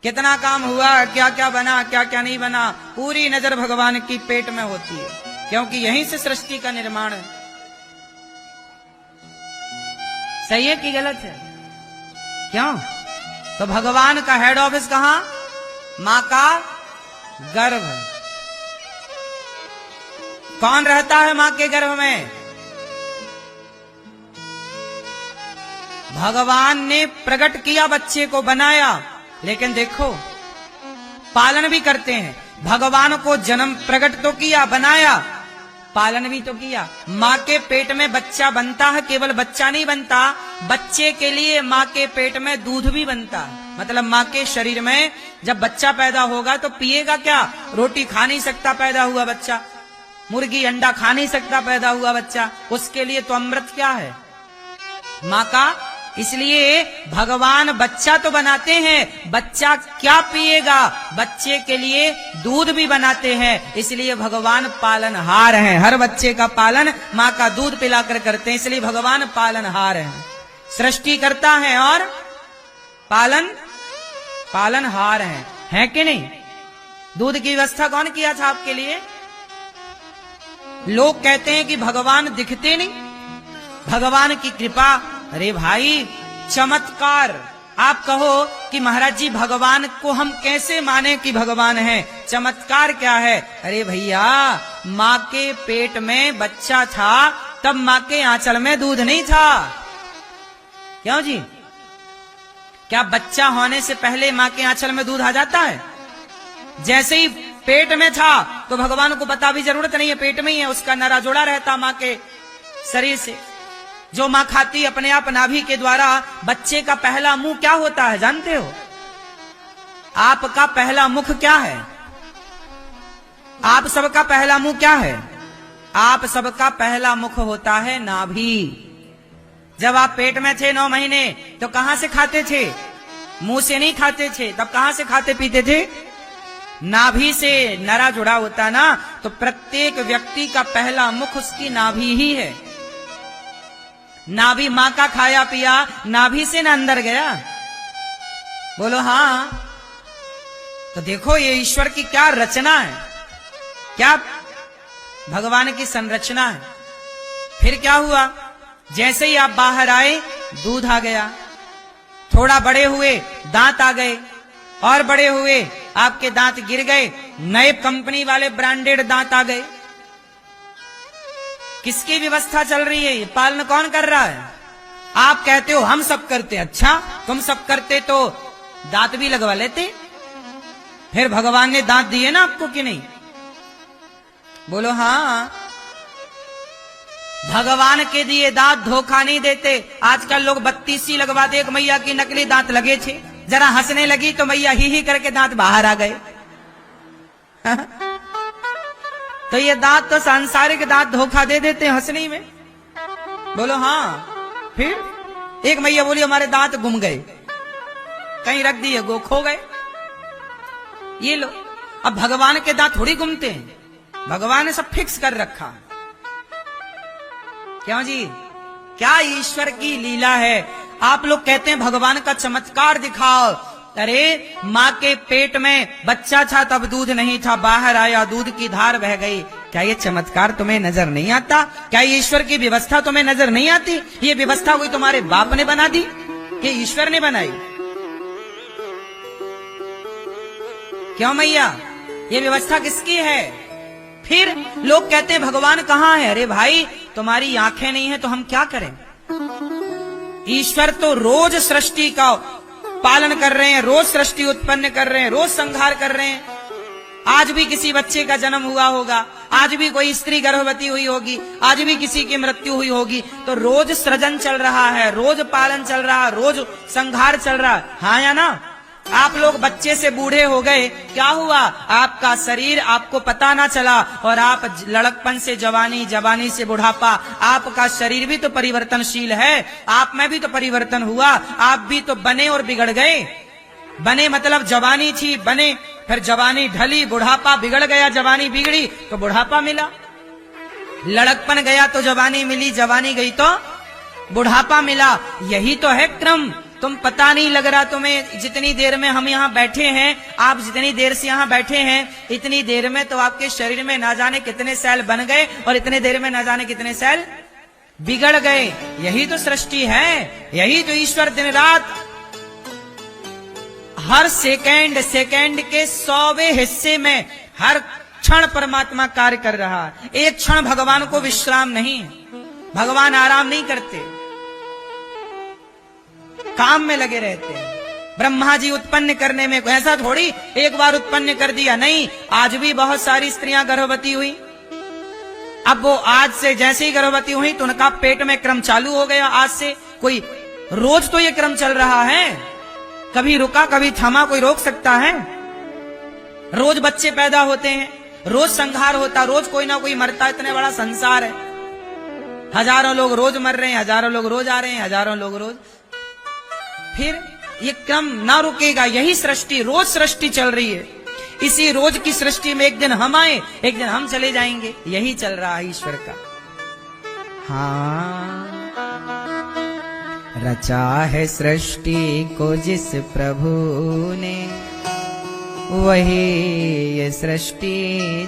कितना काम हुआ, क्या क्या बना, क्या क्या नहीं बना, पूरी नजर भगवान की पेट में होती है, क्योंकि यहीं से सृष्टि का निर्माण है। सही है कि गलत है? क्यों? तो भगवान का हेड ऑफिस कहां? मां का गर्भ है। कौन रहता है मां के गर्भ में? भगवान ने प्रकट किया, बच्चे को बनाया, लेकिन देखो पालन भी करते हैं। भगवान को जन्म प्रकट तो किया, बनाया, पालन भी तो किया। मां के पेट में बच्चा बनता है, केवल बच्चा नहीं बनता, बच्चे के लिए मां के पेट में दूध भी बनता है। मतलब मां के शरीर में जब बच्चा पैदा होगा तो पिएगा क्या? रोटी खा नहीं सकता पैदा हुआ बच्चा, मुर्गी अंडा खा नहीं सकता पैदा हुआ बच्चा, उसके लिए तो अमृत क्या है? मां का। इसलिए भगवान बच्चा तो बनाते हैं, बच्चा क्या पिएगा? बच्चे के लिए दूध भी बनाते हैं। इसलिए भगवान पालनहार हैं। हर बच्चे का पालन मां का दूध पिलाकर करते हैं। इसलिए भगवान पालनहार हैं। सृष्टि करता है और पालनहार है कि नहीं? दूध की व्यवस्था कौन किया था आपके लिए? लोग कहते हैं कि भगवान दिखते नहीं, भगवान की कृपा। अरे भाई, चमत्कार। आप कहो कि महाराज जी भगवान को हम कैसे माने कि भगवान है? चमत्कार क्या है? अरे भैया, मां के पेट में बच्चा था, तब मां के आंचल में दूध नहीं था। क्यों जी? क्या बच्चा होने से पहले मां के आंचल में दूध आ जाता है? जैसे ही पेट में था तो भगवान को पता भी जरूरत नहीं है, पेट में ही है, उसका नरा जोड़ा रहता मां के शरीर से। जो मां खाती अपने आप नाभि के द्वारा। बच्चे का पहला मुंह क्या होता है जानते हो? आपका पहला मुख क्या है? आप सबका पहला मुंह क्या है? आप सबका पहला मुख होता है नाभि। जब आप पेट में थे 9 महीने तो कहां से खाते थे? मुंह से नहीं खाते थे। तब कहां से खाते पीते थे? नाभि से। नरा जुड़ा होता ना, तो प्रत्येक व्यक्ति का पहला मुख उसकी नाभि ही है। नाभि मां का खाया पिया नाभि से ना अंदर गया। बोलो हाँ। तो देखो ये ईश्वर की क्या रचना है, क्या भगवान की संरचना है। फिर क्या हुआ? जैसे ही आप बाहर आए दूध आ गया, थोड़ा बड़े हुए दांत आ गए, और बड़े हुए, आपके दांत गिर गए, नए कंपनी वाले ब्रांडेड दांत आ गए। किसकी व्यवस्था चल रही है? ये पालन कौन कर रहा है? आप कहते हो हम सब करते। अच्छा, तुम सब करते तो दांत भी लगवा लेते। फिर भगवान ने दांत दिए ना आपको कि नहीं? बोलो हाँ। भगवान के दिए दांत धोखा नहीं देते। आजकल लोग 32 लगवाते। एक मैया की नकली दांत लगे थे, जरा हंसने लगी तो मैया ही करके दांत बाहर आ गए। तो ये दांत तो सांसारिक दांत धोखा दे देते हैं हंसने में। बोलो हाँ। फिर एक मैया बोली हमारे दांत गुम गए, कहीं रख दिए, गो खो गए। ये लो, अब भगवान के दांत थोड़ी गुमते हैं, भगवान ने सब फिक्स कर रखा। क्यों जी? क्या ईश्वर की लीला है। आप लोग कहते हैं भगवान का चमत्कार दिखाओ। अरे माँ के पेट में बच्चा था तब दूध नहीं था, बाहर आया दूध की धार बह गई। क्या ये चमत्कार तुम्हें नजर नहीं आता? क्या ईश्वर की व्यवस्था तुम्हें नजर नहीं आती? ये व्यवस्था कोई तुम्हारे बाप ने बना दी कि ईश्वर ने बनाई? क्यों मैया, ये व्यवस्था किसकी है? फिर लोग कहते हैं भगवान कहाँ है? अरे भाई, तुम्हारी आंखें नहीं है तो हम क्या करें? ईश्वर तो रोज सृष्टि का पालन कर रहे हैं, रोज सृष्टि उत्पन्न कर रहे हैं, रोज संहार कर रहे हैं। आज भी किसी बच्चे का जन्म हुआ होगा, आज भी कोई स्त्री गर्भवती हुई होगी, आज भी किसी की मृत्यु हुई होगी। तो रोज सृजन चल रहा है, रोज पालन चल रहा है, रोज संहार चल रहा है। हाँ या ना? आप लोग बच्चे से बूढ़े हो गए, क्या हुआ? आपका शरीर आपको पता ना चला, और आप लड़कपन से जवानी, जवानी से बुढ़ापा। आपका शरीर भी तो परिवर्तनशील है, आप में भी तो परिवर्तन हुआ। आप भी तो बने और बिगड़ गए। बने मतलब जवानी थी, बने, फिर जवानी ढली, बुढ़ापा बिगड़ गया, जवानी बिगड़ी तो बुढ़ापा मिला। लड़कपन गया तो जवानी मिली, जवानी गई तो बुढ़ापा मिला। यही तो है क्रम। तुम पता नहीं लग रहा तुम्हें, जितनी देर में हम यहाँ बैठे हैं, आप जितनी देर से यहाँ बैठे हैं, इतनी देर में तो आपके शरीर में ना जाने कितने सेल बन गए, और इतने देर में ना जाने कितने सेल बिगड़ गए। यही तो सृष्टि है, यही तो ईश्वर दिन रात हर सेकंड सेकंड के 100वें हिस्से में हर क्षण परमात्मा कार्य कर रहा है। एक क्षण भगवान को विश्राम नहीं, भगवान आराम नहीं करते, काम में लगे रहते हैं। ब्रह्मा जी उत्पन्न करने में ऐसा थोड़ी एक बार उत्पन्न कर दिया, नहीं। आज भी बहुत सारी स्त्रियां गर्भवती हुई। अब वो आज से जैसे ही गर्भवती हुई तो उनका पेट में क्रम चालू हो गया। आज से कोई रोज तो ये क्रम चल रहा है, कभी रुका कभी थमा, कोई रोक सकता है? रोज बच्चे पैदा होते हैं, रोज संहार होता, रोज कोई ना कोई मरता। इतने बड़ा संसार है, हजारों लोग रोज मर रहे हैं, हजारों लोग रोज आ रहे हैं, हजारों लोग रोज। फिर ये क्रम ना रुकेगा। यही सृष्टि, रोज सृष्टि चल रही है। इसी रोज की सृष्टि में एक दिन हम आए, एक दिन हम चले जाएंगे। यही चल रहा है ईश्वर का। हाँ, रचा है सृष्टि को जिस प्रभु ने, वही ये सृष्टि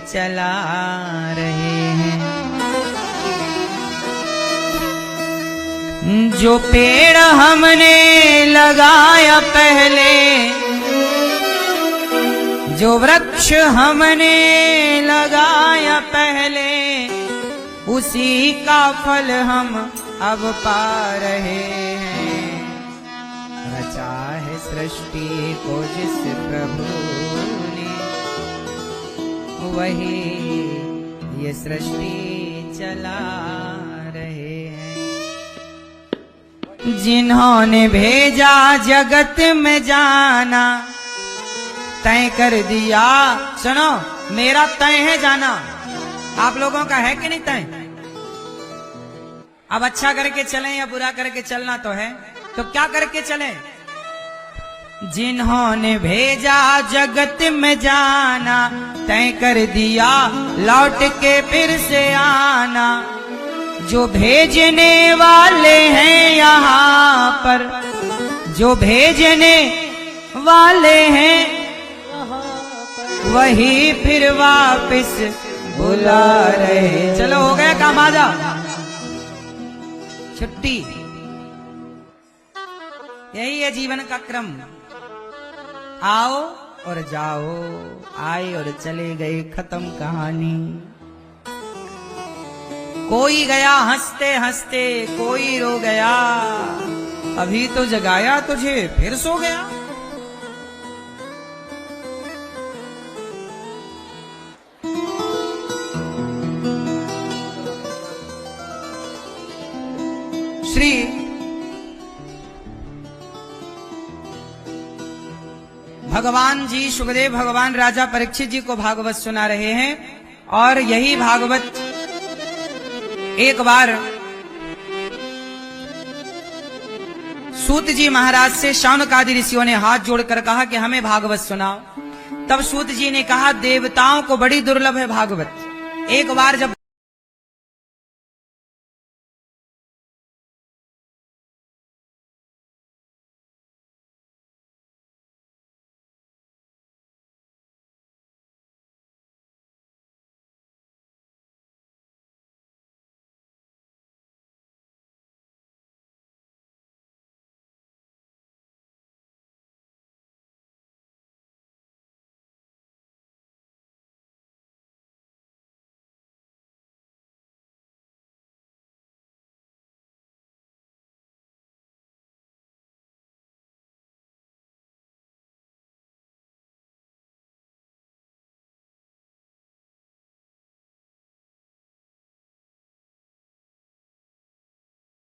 चला रहे हैं। जो पेड़ हमने लगाया पहले, जो वृक्ष हमने लगाया पहले, उसी का फल हम अब पा रहे हैं। रचा है सृष्टि को जिस प्रभु ने, वही ये सृष्टि चला रहे हैं। जिन्होंने भेजा जगत में जाना, तय कर दिया। सुनो, मेरा तय है जाना, आप लोगों का है कि नहीं तय? अब अच्छा करके चलें या बुरा करके चलना तो है, तो क्या करके चलें? जिन्होंने भेजा जगत में जाना, तय कर दिया लौट के फिर से आना। जो भेजने वाले हैं यहाँ पर, जो भेजने वाले हैं वही फिर वापस बुला रहे। चलो हो गया काम, आ जा, छुट्टी। यही है जीवन का क्रम। आओ और जाओ, आए और चले गए, खत्म कहानी। कोई गया हंसते हंसते, कोई रो गया, अभी तो जगाया तुझे फिर सो गया। श्री भगवान जी, सुखदेव भगवान राजा परीक्षित जी को भागवत सुना रहे हैं। और यही भागवत एक बार सूत जी महाराज से शौनकादि ऋषियों ने हाथ जोड़कर कहा कि हमें भागवत सुनाओ। तब सूत जी ने कहा, देवताओं को बड़ी दुर्लभ है भागवत। एक बार जब